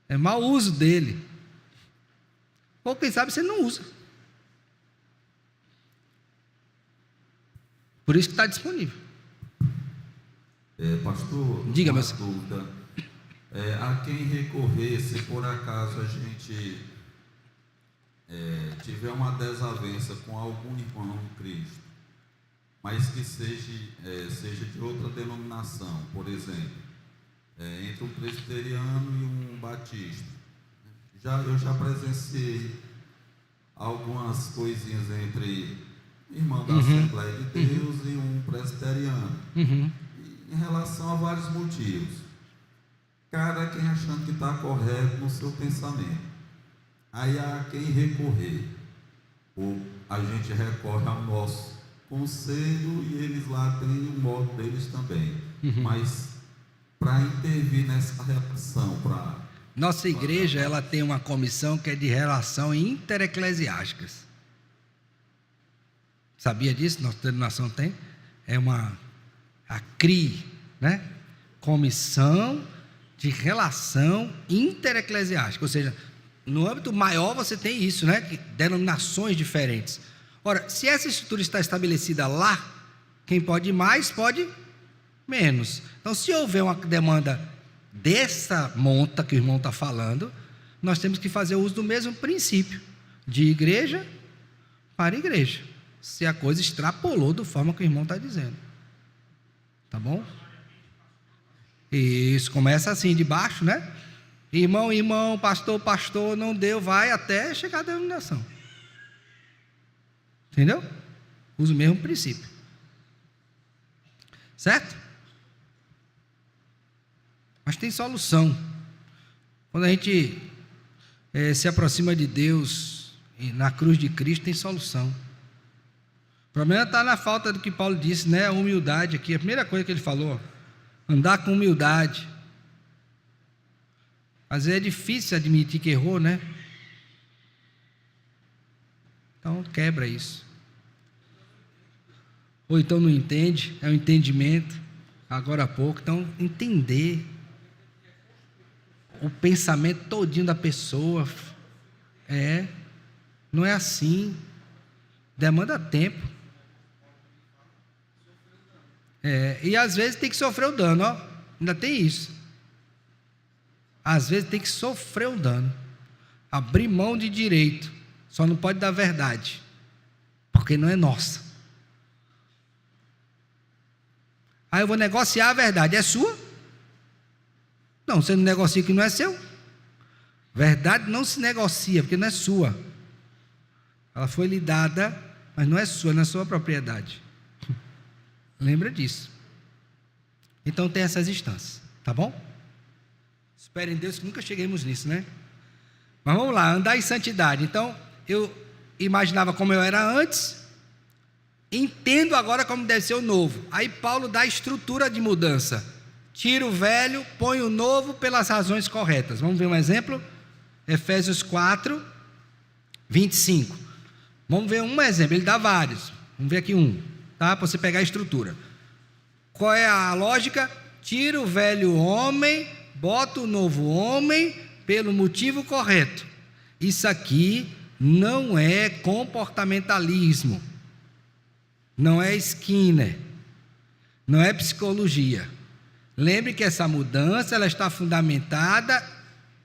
É mau uso dele. Ou quem sabe você não usa. Por isso que está disponível. Pastor, diga, uma meu dúvida. A quem recorrer, se por acaso a gente tiver uma desavença com algum irmão em Cristo, mas que seja de outra denominação, por exemplo, entre um presbiteriano e um batista. Eu já presenciei algumas coisinhas entre irmão da Assembleia de Deus e um presbiteriano. Em relação a vários motivos. Cada quem achando que está correto no seu pensamento. Aí há quem recorrer. Ou a gente recorre ao nosso conselho e eles lá têm o modo deles também. Mas para intervir nessa relação, nossa igreja, ela tem uma comissão que é de relação intereclesiásticas. Sabia disso? Nossa denominação tem. É a CRI, né? Comissão de Relação Intereclesiástica, ou seja, no âmbito maior você tem isso, né? Denominações diferentes. Ora, se essa estrutura está estabelecida lá, quem pode mais, pode menos. Então, se houver uma demanda dessa monta que o irmão está falando, nós temos que fazer uso do mesmo princípio, de igreja para igreja, se a coisa extrapolou da forma que o irmão está dizendo. Tá bom? Isso, começa assim, de baixo, né? Irmão, pastor, não deu, vai até chegar à denominação. Entendeu? Usa o mesmo princípio. Certo? Mas tem solução. Quando a gente se aproxima de Deus, na cruz de Cristo, tem solução. O problema está na falta do que Paulo disse, né? A humildade aqui, a primeira coisa que ele falou, andar com humildade. Às vezes é difícil admitir que errou, né? Então quebra isso. Ou então não entende, é um entendimento, agora há pouco. Então entender o pensamento todinho da pessoa, não é assim, demanda tempo. E às vezes tem que sofrer o dano, ó. Ainda tem isso. Às vezes tem que sofrer o dano, abrir mão de direito, só não pode dar verdade, porque não é nossa. Aí eu vou negociar a verdade, é sua? Não, você não negocia que não é seu. Verdade não se negocia, porque não é sua. Ela foi lhe dada, mas não é sua, não é sua propriedade. Lembra disso. Então tem essas instâncias, tá bom? Espero em Deus que nunca cheguemos nisso, né? Mas vamos lá, andar em santidade. Então, eu imaginava como eu era antes, entendo agora como deve ser o novo. Aí Paulo dá a estrutura de mudança. Tira o velho, põe o novo pelas razões corretas. Vamos ver um exemplo? Efésios 4, 25. Vamos ver um exemplo, ele dá vários. Vamos ver aqui um, tá? Para você pegar a estrutura. Qual é a lógica? Tira o velho homem, bota o novo homem pelo motivo correto. Isso aqui não é comportamentalismo, não é Skinner, não é psicologia. Lembre que essa mudança ela está fundamentada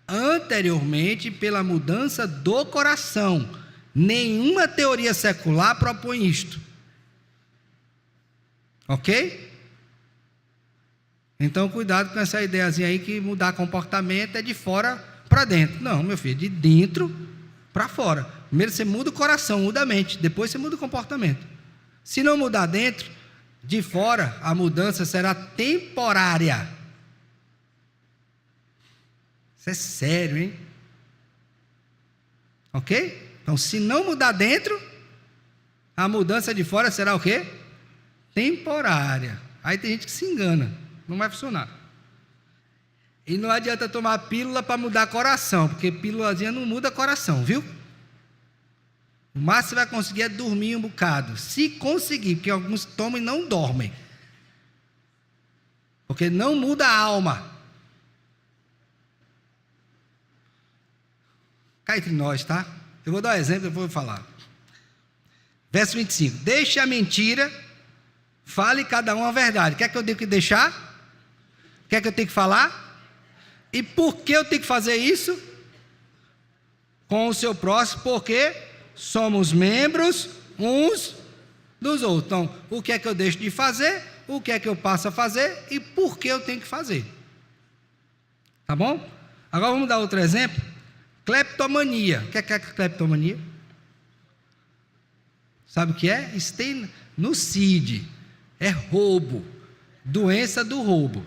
anteriormente pela mudança do coração. Nenhuma teoria secular propõe isto. Ok? Então cuidado com essa ideiazinha aí que mudar comportamento é de fora para dentro. Não, meu filho, de dentro para fora. Primeiro você muda o coração, muda a mente, depois você muda o comportamento. Se não mudar dentro, de fora, a mudança será temporária. Isso é sério, hein? Ok? Então, se não mudar dentro, a mudança de fora será o quê? Temporária. Aí tem gente que se engana, não vai funcionar. E não adianta tomar pílula para mudar coração, porque pílulazinha não muda coração, viu? O máximo que você vai conseguir é dormir um bocado. Se conseguir, porque alguns tomam e não dormem. Porque não muda a alma. Cá entre nós, tá? Eu vou dar um exemplo, eu vou falar. Verso 25. Deixe a mentira, fale cada um a verdade. Quer que eu tenho que deixar? Quer que eu tenho que falar? E por que eu tenho que fazer isso? Com o seu próximo, porque somos membros uns dos outros. Então, o que é que eu deixo de fazer? O que é que eu passo a fazer? E por que eu tenho que fazer? Tá bom? Agora vamos dar outro exemplo. Cleptomania. O que é cleptomania? Sabe o que é? Isso tem no CID. É roubo. Doença do roubo.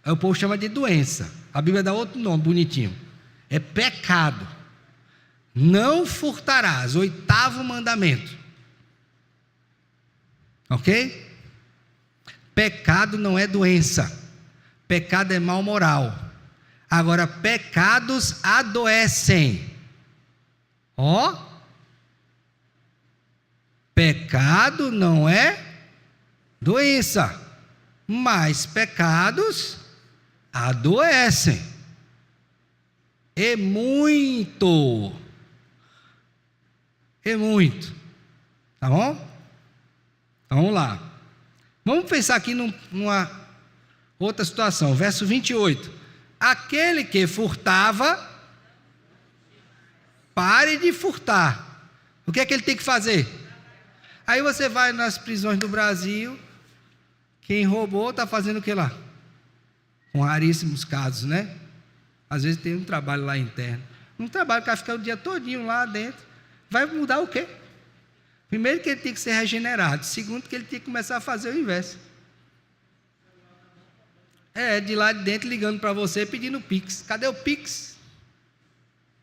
Aí o povo chama de doença. A Bíblia dá outro nome, bonitinho. É pecado. Não furtarás, 8º mandamento. Ok? Pecado não é doença. Pecado é mal moral. Agora, pecados adoecem. Ó. Pecado não é doença. Mas pecados adoecem. E muito. E muito. Tá bom? Então, vamos lá. Vamos pensar aqui numa outra situação. Verso 28. Aquele que furtava, pare de furtar. O que é que ele tem que fazer? Aí você vai nas prisões do Brasil. Quem roubou está fazendo o que lá? Com raríssimos casos, né? Às vezes tem um trabalho lá interno. Um trabalho que vai ficar o dia todinho lá dentro. Vai mudar o quê? Primeiro que ele tem que ser regenerado. Segundo que ele tem que começar a fazer o inverso. De lá de dentro ligando para você pedindo Pix. Cadê o Pix?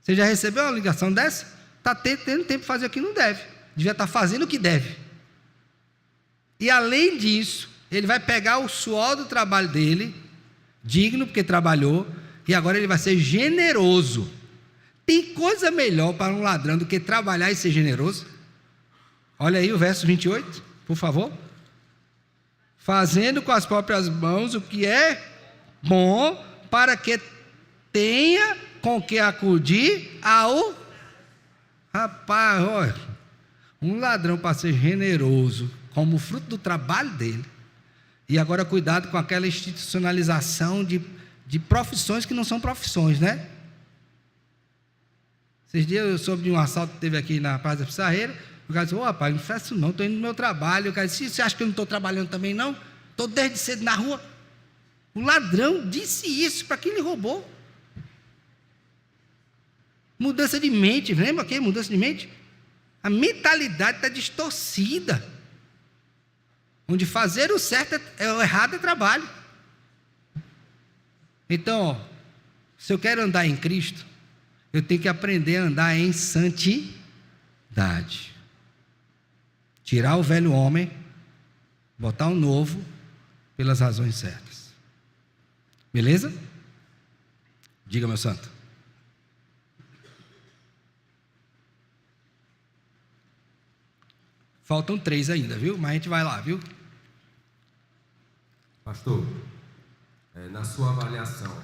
Você já recebeu uma ligação dessa? Está tendo tempo de fazer o que não deve. Devia estar fazendo o que deve. E além disso, ele vai pegar o suor do trabalho dele, digno porque trabalhou, e agora ele vai ser generoso. Tem coisa melhor para um ladrão do que trabalhar e ser generoso? Olha aí o verso 28, por favor. Fazendo com as próprias mãos o que é bom, para que tenha com que acudir ao... Rapaz, olha, um ladrão para ser generoso, como fruto do trabalho dele. E agora cuidado com aquela institucionalização de profissões que não são profissões, né? Esses dias eu soube de um assalto que teve aqui na Praça da Pissarreira. O cara disse, rapaz, não faço isso não, estou indo no meu trabalho. O cara disse, você acha que eu não estou trabalhando também não? Estou desde cedo na rua. O ladrão disse isso para quem ele roubou. Mudança de mente, lembra que mudança de mente? A mentalidade está distorcida. Onde fazer o certo o errado é trabalho. Então, se eu quero andar em Cristo, eu tenho que aprender a andar em santidade. verdade. Tirar o velho homem, botar o novo, pelas razões certas. Beleza? Diga, meu santo. Faltam 3 ainda, viu? Mas a gente vai lá, viu? Pastor, na sua avaliação,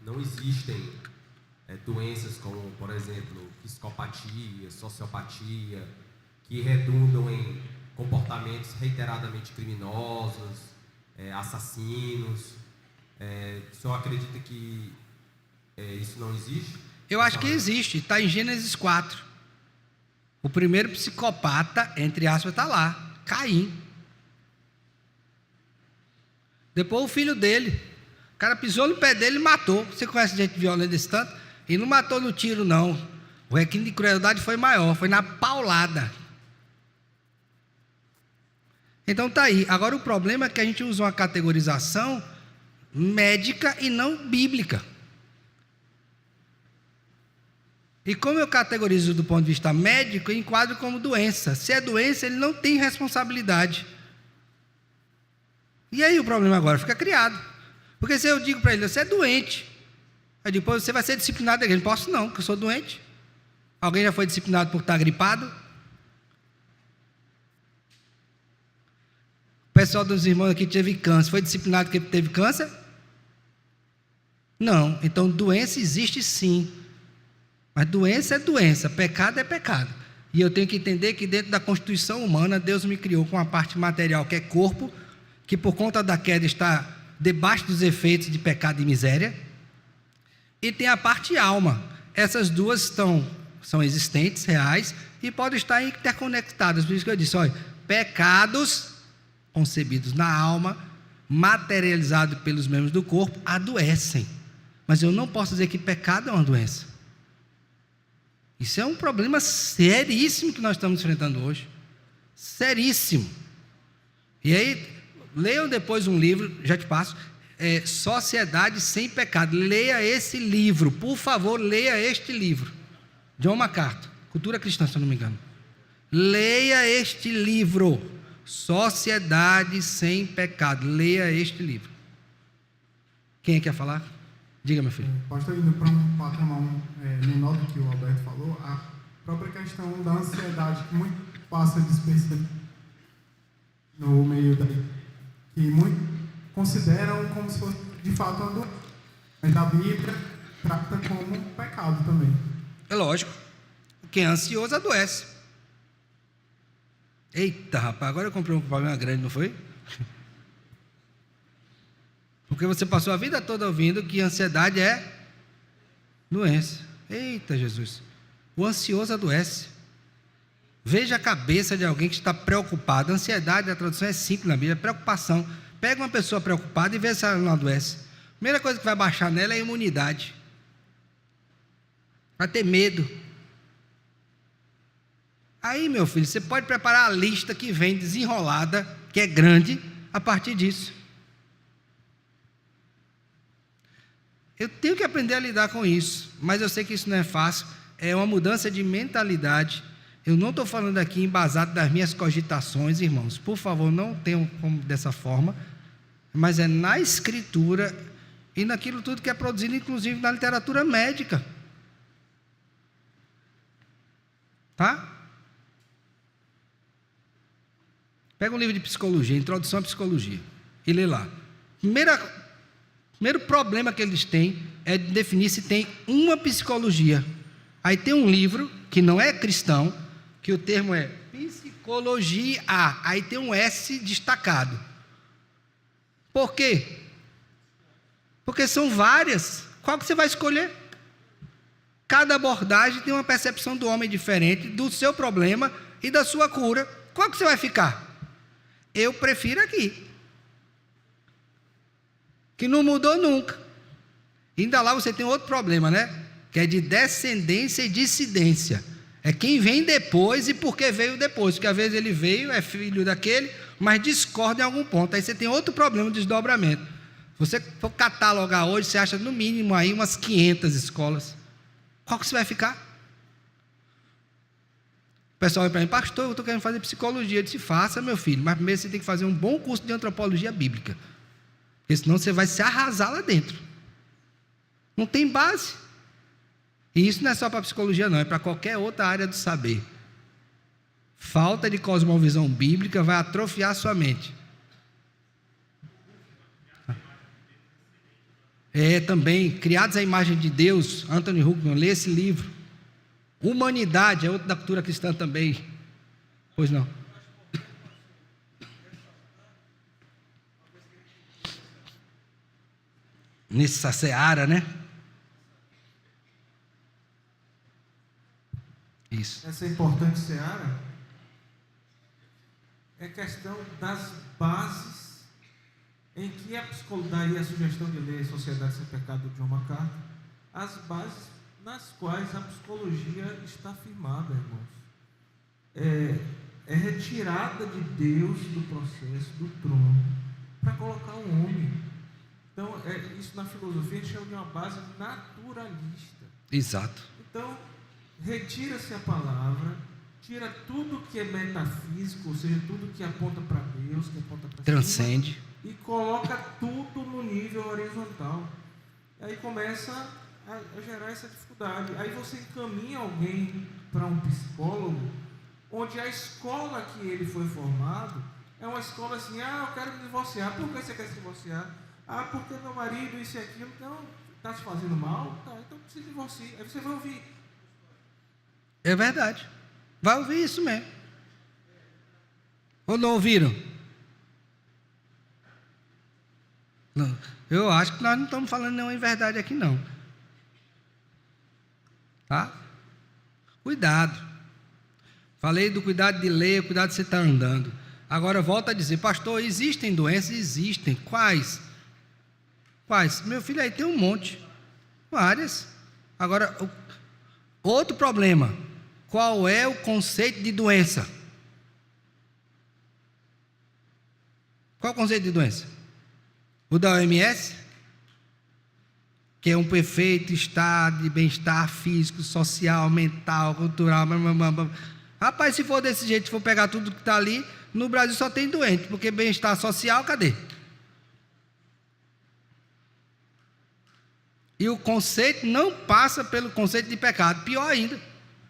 não existem doenças como, por exemplo, psicopatia, sociopatia, que redundam em comportamentos reiteradamente criminosos, assassinos. O senhor acredita que isso não existe? Eu acho que existe, está em Gênesis 4. O primeiro psicopata, entre aspas, está lá, Caim. Depois o filho dele, o cara pisou no pé dele e matou. Você conhece gente violenta desse tanto? E não matou no tiro, não. O requinte de crueldade foi maior, foi na paulada. Então tá aí. Agora o problema é que a gente usa uma categorização médica e não bíblica. E como eu categorizo do ponto de vista médico, eu enquadro como doença. Se é doença, ele não tem responsabilidade. E aí o problema agora fica criado. Porque se eu digo para ele, você é doente, eu digo, pô, você vai ser disciplinado da igreja. Não posso não, porque eu sou doente. Alguém já foi disciplinado por estar gripado? O pessoal dos irmãos aqui teve câncer, foi disciplinado porque teve câncer? Não. Então doença existe sim. Mas doença é doença, pecado é pecado. E eu tenho que entender que dentro da constituição humana, Deus me criou com a parte material, que é corpo, que por conta da queda está debaixo dos efeitos de pecado e miséria. E tem a parte alma. Essas duas são existentes, reais, e podem estar interconectadas. Por isso que eu disse, olha, pecados concebidos na alma, materializados pelos membros do corpo, adoecem. Mas eu não posso dizer que pecado é uma doença. Isso é um problema seríssimo que nós estamos enfrentando hoje. Seríssimo. E aí, leiam depois um livro, já te passo, Sociedade Sem Pecado. Leia esse livro, por favor, leia este livro. John MacArthur, Cultura Cristã, se eu não me engano. Leia este livro, Sociedade Sem Pecado. Leia este livro. Quem quer falar? Diga, meu filho. Pastor, indo para um patamar menor do que o Alberto falou, a própria questão da ansiedade, que muito passa despercebido no meio daí, que muitos consideram como se fosse de fato uma doença, mas a Bíblia trata como pecado também. É lógico. Quem é ansioso adoece. Eita, rapaz, agora eu comprei um problema grande, não foi? Porque você passou a vida toda ouvindo que ansiedade é doença. Eita, Jesus. O ansioso adoece. Veja a cabeça de alguém que está preocupado. Ansiedade, a tradução é simples na Bíblia, é preocupação. Pega uma pessoa preocupada e vê se ela não adoece. A primeira coisa que vai baixar nela é a imunidade. Vai ter medo. Aí, meu filho, você pode preparar a lista que vem desenrolada, que é grande, a partir disso. Eu tenho que aprender a lidar com isso, mas eu sei que isso não é fácil, é uma mudança de mentalidade. Eu não estou falando aqui embasado das minhas cogitações, irmãos, por favor, não tenham como dessa forma, mas é na escritura e naquilo tudo que é produzido, inclusive na literatura médica. Tá? Pega um livro de psicologia, Introdução à Psicologia, e lê lá. Primeiro problema que eles têm é definir se tem uma psicologia. Aí tem um livro que não é cristão, que o termo é psicologia, aí tem um S destacado. Por quê? Porque são várias. Qual que você vai escolher? Cada abordagem tem uma percepção do homem diferente, do seu problema e da sua cura. Qual que você vai ficar? Eu prefiro aqui, que não mudou nunca. Ainda lá você tem outro problema, né? Que é de descendência e dissidência. É quem vem depois e por que veio depois. Porque às vezes ele veio, é filho daquele, mas discorda em algum ponto. Aí você tem outro problema de desdobramento. Se você for catalogar hoje, você acha no mínimo aí umas 500 escolas. Qual que você vai ficar? pessoal vai para mim, pastor, eu estou querendo fazer psicologia. Eu disse, faça, meu filho, mas primeiro você tem que fazer um bom curso de antropologia bíblica, porque senão você vai se arrasar lá dentro. Não tem base. E isso não é só para psicologia não, é para qualquer outra área do saber. Falta de cosmovisão bíblica vai atrofiar sua mente. Também, Criados à Imagem de Deus, Anthony Huckman, lê esse livro. Humanidade, é outro da cultura cristã também. Pois não. Nessa seara, né? Isso. Essa importante seara é questão das bases em que a psicologia, daí a sugestão de ler Sociedade Sem Pecado de John MacArthur, as bases nas quais a psicologia está firmada, irmãos. É retirada de Deus do processo, do trono, para colocar o homem. Então, isso na filosofia a gente chama de uma base naturalista. Exato. Então, retira-se a palavra, tira tudo que é metafísico, ou seja, tudo que aponta para Deus, que aponta para Transcende. e coloca tudo no nível horizontal. E aí começa a gerar essa dificuldade. Aí você encaminha alguém para um psicólogo, onde a escola que ele foi formado é uma escola assim, eu quero me divorciar. Por que você quer se divorciar? Porque meu marido, isso e aquilo. Então, está se fazendo mal? Tá, então se divorcie. Aí você vai ouvir. É verdade. Vai ouvir isso mesmo. Ou não ouviram? Não. Eu acho que nós não estamos falando nenhuma verdade aqui não. Tá? Cuidado. Falei do cuidado de ler, cuidado de você estar andando. Agora volta a dizer, pastor, existem doenças? Existem. Quais? Quais? Meu filho, aí tem um monte. Várias. Agora, outro problema. Qual é o conceito de doença? Qual é o conceito de doença? O da OMS? Que é um perfeito estado de bem-estar físico, social, mental, cultural. Rapaz, se for desse jeito, se for pegar tudo que está ali, no Brasil só tem doente, porque bem-estar social, cadê? E o conceito não passa pelo conceito de pecado, pior ainda.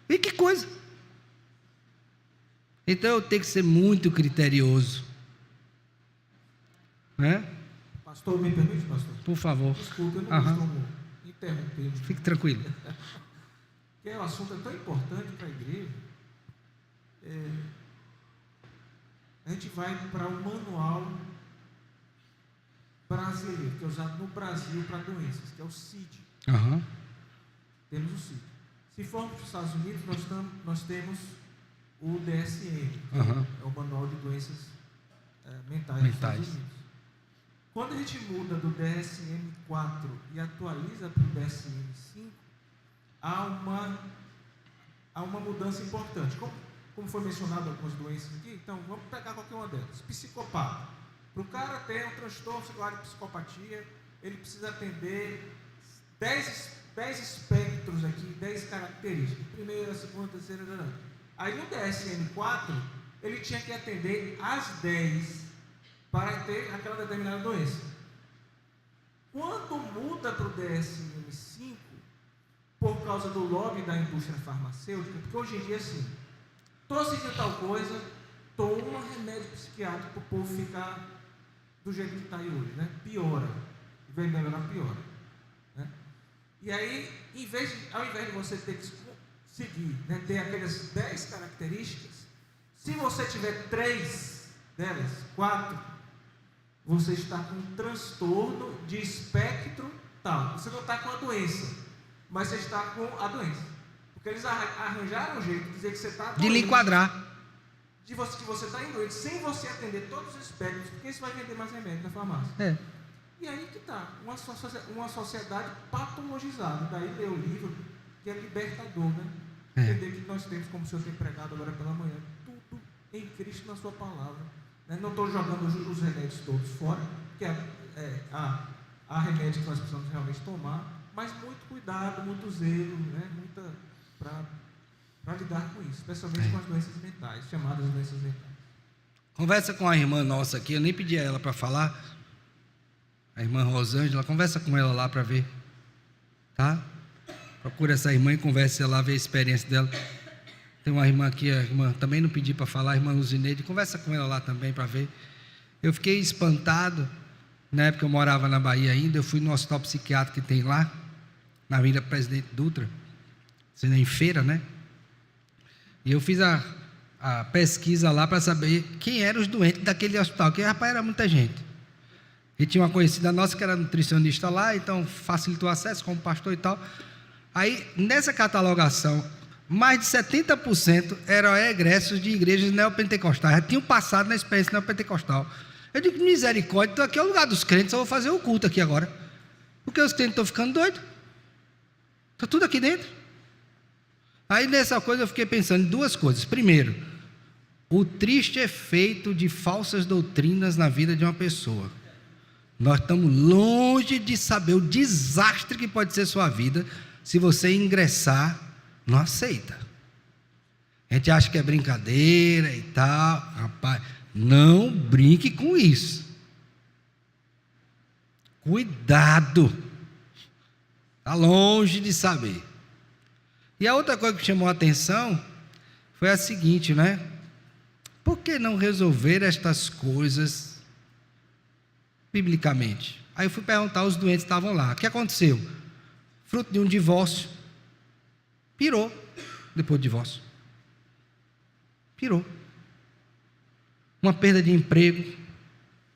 E que coisa! Então eu tenho que ser muito criterioso. Né? Pastor, me permite, pastor? Por favor. Desculpa, eu não costumo interromper. Fique tranquilo. Porque o assunto é tão importante para a igreja. A gente vai para o manual brasileiro, que é usado no Brasil para doenças, que é o CID. Temos o CID. Se formos para os Estados Unidos, nós temos o DSM, que é o Manual de Doenças Mentais dos Estados Unidos. Quando a gente muda do DSM-4 e atualiza para o DSM-5, há uma mudança importante. Como foi mencionado algumas doenças aqui, então vamos pegar qualquer uma delas. Psicopata. Para o cara ter um transtorno de psicopatia, ele precisa atender 10 espectros aqui, 10 características. Primeira, segunda, terceira. Aí no DSM-4, ele tinha que atender as 10 para ter aquela determinada doença. Quando muda para o DSM-5, por causa do lobby da indústria farmacêutica, porque hoje em dia assim, estou sentindo tal coisa, toma remédio psiquiátrico para o povo ficar do jeito que está aí hoje, né? Piora, vem melhorar, piora, né? E aí, ao invés de você ter que seguir, né, ter aquelas 10 características, se você tiver 3 delas, 4, você está com um transtorno de espectro tal. Você não está com a doença, mas você está com a doença. Porque eles arranjaram um jeito de dizer que você está doente. De lhe enquadrar. Que você está doente, sem você atender todos os espectros, porque isso vai vender mais remédio na farmácia. E aí que está, uma sociedade patologizada. Daí ler o livro, que é libertador, né? Entender que nós temos, como o senhor tem pregado agora pela manhã, tudo em Cristo na sua palavra. Né? Não estou jogando os remédios todos fora, porque há remédios que nós precisamos realmente tomar, mas muito cuidado, muito zelo, né? para lidar com isso, especialmente com as doenças mentais, chamadas doenças mentais. Conversa com a irmã nossa aqui, eu nem pedi a ela para falar, a irmã Rosângela, conversa com ela lá para ver, tá? Procura essa irmã e converse lá, ver a experiência dela. Tem uma irmã aqui, a irmã também não pedi para falar, a irmã Luzineide, conversa com ela lá também para ver. Eu fiquei espantado, na época eu morava na Bahia ainda, eu fui no hospital psiquiátrico que tem lá, na Avenida Presidente Dutra, sendo em feira, né? E eu fiz a pesquisa lá para saber quem eram os doentes daquele hospital, porque, rapaz, era muita gente. E tinha uma conhecida nossa que era nutricionista lá, então facilitou o acesso como pastor e tal. Aí, nessa catalogação, mais de 70% eram egressos de igrejas neopentecostais, já tinham passado na experiência neopentecostal. Eu digo, misericórdia, então aqui é o lugar dos crentes, eu vou fazer o culto aqui agora. Porque os crentes estão ficando doidos. Está tudo aqui dentro. Aí nessa coisa eu fiquei pensando em duas coisas. Primeiro, o triste efeito de falsas doutrinas na vida de uma pessoa. Nós estamos longe de saber o desastre que pode ser sua vida se você ingressar, não aceita. A gente acha que é brincadeira e tal, rapaz, não brinque com isso. Cuidado. Está longe de saber. E a outra coisa que chamou a atenção foi a seguinte, né? Por que não resolver estas coisas biblicamente? Aí eu fui perguntar, os doentes estavam lá. O que aconteceu? Fruto de um divórcio. Pirou depois do divórcio. Pirou. Uma perda de emprego,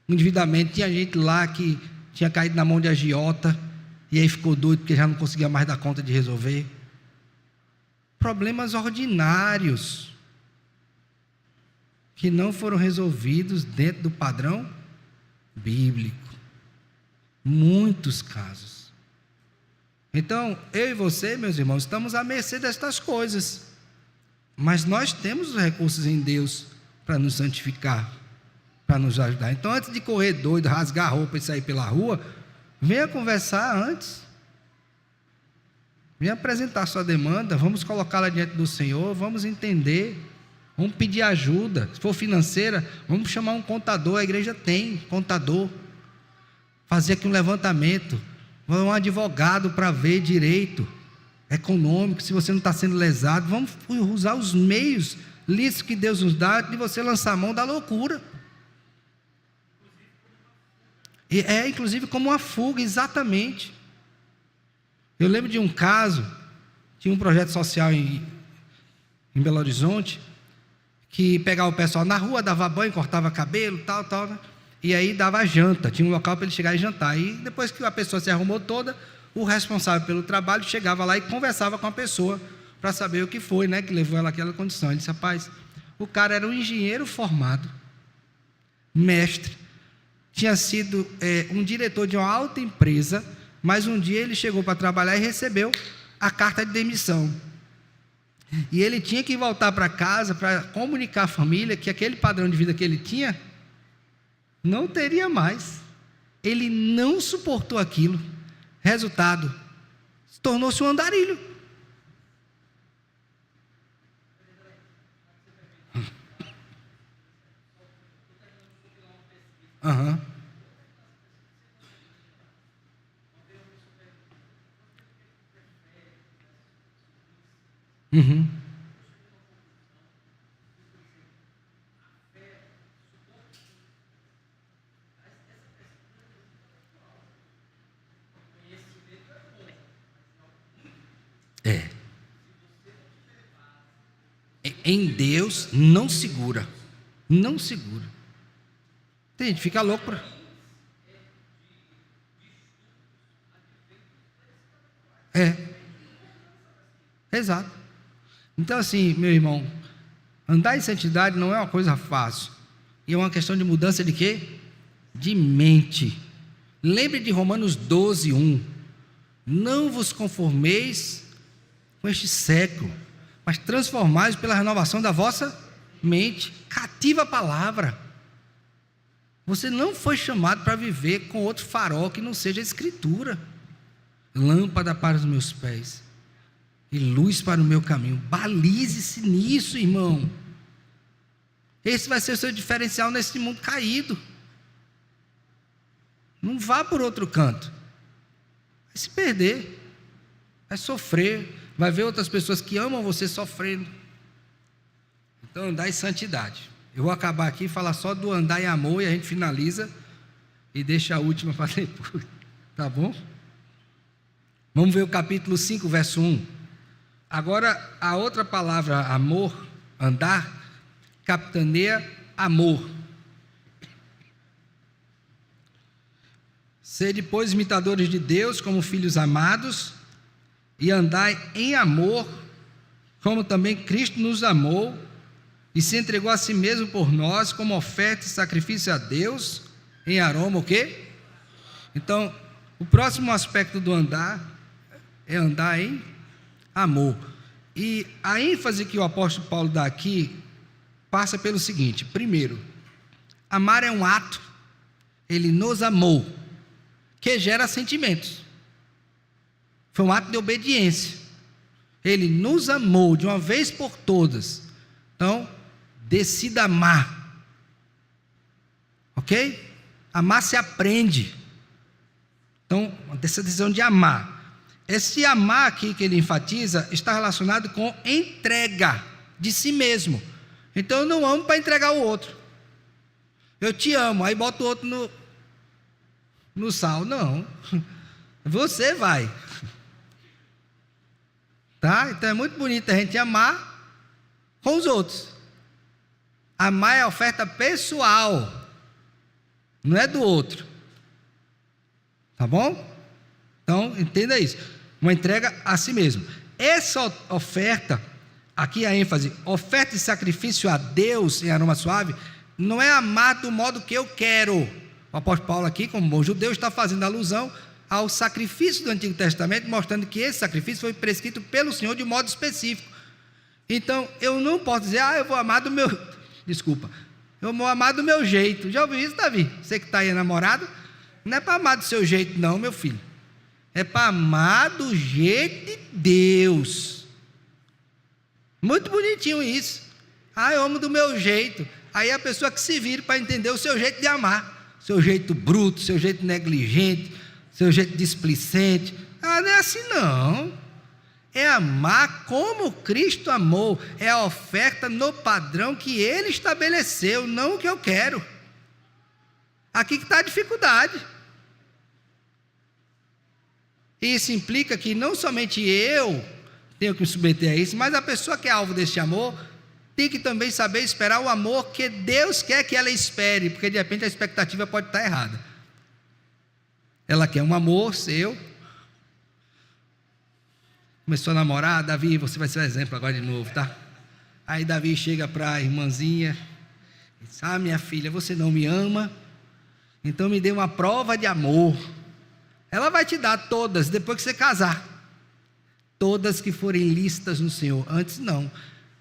um endividamento. Tinha gente lá que tinha caído na mão de agiota e aí ficou doido porque já não conseguia mais dar conta de resolver. Problemas ordinários que não foram resolvidos dentro do padrão bíblico. Muitos casos. Então, eu e você, meus irmãos, estamos à mercê destas coisas. Mas nós temos os recursos em Deus para nos santificar, para nos ajudar. Então, antes de correr doido, rasgar a roupa e sair pela rua, venha conversar antes. Venha apresentar sua demanda, vamos colocá-la diante do Senhor, vamos entender, vamos pedir ajuda. Se for financeira, vamos chamar um contador, a igreja tem contador. Fazer aqui um levantamento, um advogado para ver direito econômico, se você não está sendo lesado. Vamos usar os meios lícitos que Deus nos dá de você lançar a mão da loucura. E é inclusive como uma fuga, exatamente. Eu lembro de um caso, tinha um projeto social em Belo Horizonte, que pegava o pessoal na rua, dava banho, cortava cabelo, tal, né? E aí dava janta, tinha um local para ele chegar e jantar. E depois que a pessoa se arrumou toda, o responsável pelo trabalho chegava lá e conversava com a pessoa para saber o que foi, né, que levou ela àquela condição. Ele disse, rapaz, o cara era um engenheiro formado, mestre, tinha sido um diretor de uma alta empresa, mas um dia ele chegou para trabalhar e recebeu a carta de demissão. E ele tinha que voltar para casa para comunicar à família que aquele padrão de vida que ele tinha não teria mais. Ele não suportou aquilo. Resultado, tornou-se um andarilho. Aham. Uhum. Em Deus não segura. Não segura. Tem gente que fica louco pra... Exato. Então assim, meu irmão, andar em santidade não é uma coisa fácil. E é uma questão de mudança de quê? De mente. Lembre de Romanos 12:1. Não vos conformeis com este século, mas transformais pela renovação da vossa mente. Cativa a palavra. Você não foi chamado para viver com outro farol que não seja a Escritura. Lâmpada para os meus pés e luz para o meu caminho. Balize-se nisso, irmão. Esse vai ser o seu diferencial nesse mundo caído. Não vá por outro canto. Vai se perder, vai sofrer, vai ver outras pessoas que amam você sofrendo. Então, andar em santidade. Eu vou acabar aqui e falar só do andar em amor, e a gente finaliza e deixa a última para depois, tá bom? Vamos ver o capítulo 5, verso 1. Agora, a outra palavra, amor, andar, capitaneia amor. Sede, pois, imitadores de Deus, como filhos amados, e andai em amor, como também Cristo nos amou, e se entregou a si mesmo por nós, como oferta e sacrifício a Deus, em aroma, o quê? Então, o próximo aspecto do andar é andar em amor. E a ênfase que o apóstolo Paulo dá aqui, passa pelo seguinte: primeiro, amar é um ato, ele nos amou, que gera sentimentos. Foi um ato de obediência. Ele nos amou de uma vez por todas. Então, decida amar. Ok? Amar se aprende. Então, essa decisão de amar. Esse amar aqui que ele enfatiza está relacionado com entrega de si mesmo. Então, eu não amo para entregar o outro. Eu te amo, aí boto o outro no sal. Não. Você vai. Tá? Então é muito bonito a gente amar com os outros. Amar é a oferta pessoal, não é do outro. Tá bom? Então, entenda isso. Uma entrega a si mesmo. Essa oferta, aqui a ênfase, oferta e sacrifício a Deus em aroma suave, não é amar do modo que eu quero. O apóstolo Paulo aqui, como bom judeu, está fazendo alusão ao sacrifício do Antigo Testamento, mostrando que esse sacrifício foi prescrito pelo Senhor de modo específico. Então, eu não posso dizer, eu vou amar do meu... Desculpa. Eu vou amar do meu jeito. Já ouviu isso, Davi? Você que está aí namorado, não é para amar do seu jeito não, meu filho. É para amar do jeito de Deus. Muito bonitinho isso. Eu amo do meu jeito. Aí a pessoa que se vira para entender o seu jeito de amar. Seu jeito bruto, seu jeito negligente, seu jeito displicente. Não é assim não. É amar como Cristo amou. É a oferta no padrão que Ele estabeleceu, não o que eu quero. Aqui que está a dificuldade. Isso implica que não somente eu tenho que me submeter a isso, mas a pessoa que é alvo deste amor tem que também saber esperar o amor que Deus quer que ela espere, porque de repente a expectativa pode estar errada. Ela quer um amor seu. Começou a namorar, Davi, você vai ser o exemplo agora de novo, tá? Aí Davi chega para a irmãzinha e diz: minha filha, você não me ama, então me dê uma prova de amor. Ela vai te dar todas, depois que você casar. Todas que forem lícitas no Senhor. Antes não.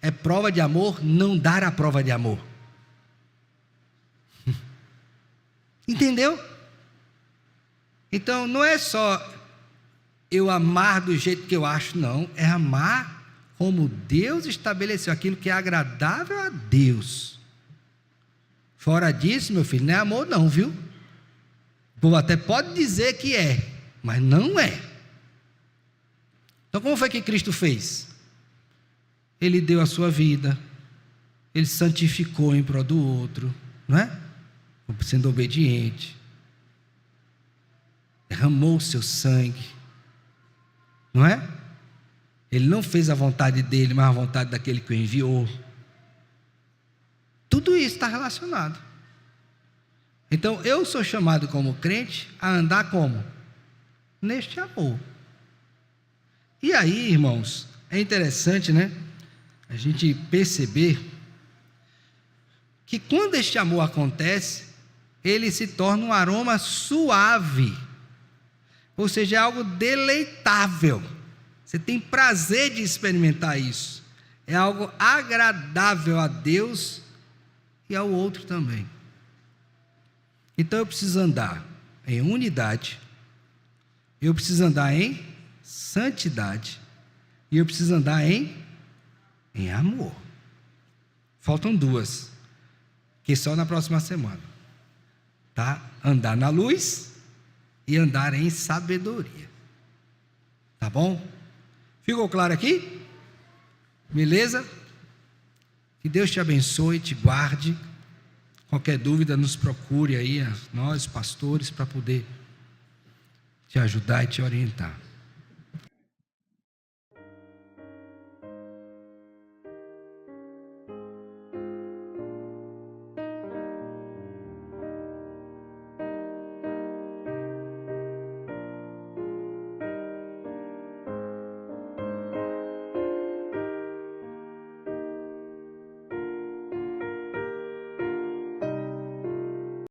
É prova de amor não dar a prova de amor. Entendeu? Então não é só eu amar do jeito que eu acho, não. É amar como Deus estabeleceu, aquilo que é agradável a Deus. Fora disso, meu filho, não é amor não, viu? O povo até pode dizer que é, mas não é. Então como foi que Cristo fez? Ele deu a sua vida, Ele santificou em prol do outro, não é? Sendo obediente, derramou o seu sangue, não é? Ele não fez a vontade dele, mas a vontade daquele que o enviou. Tudo isso está relacionado. Então eu sou chamado como crente a andar como? Neste amor. E aí, irmãos, é interessante, né? A gente perceber que quando este amor acontece, ele se torna um aroma suave, ou seja, é algo deleitável. Você tem prazer de experimentar isso. É algo agradável a Deus e ao outro também. Então eu preciso andar em unidade, eu preciso andar em santidade, E eu preciso andar em amor. Faltam 2, que só na próxima semana. Tá? Andar na luz e andar em sabedoria. Tá bom? Ficou claro aqui? Beleza? Que Deus te abençoe, te guarde. Qualquer dúvida, nos procure aí, nós, pastores, para poder te ajudar e te orientar.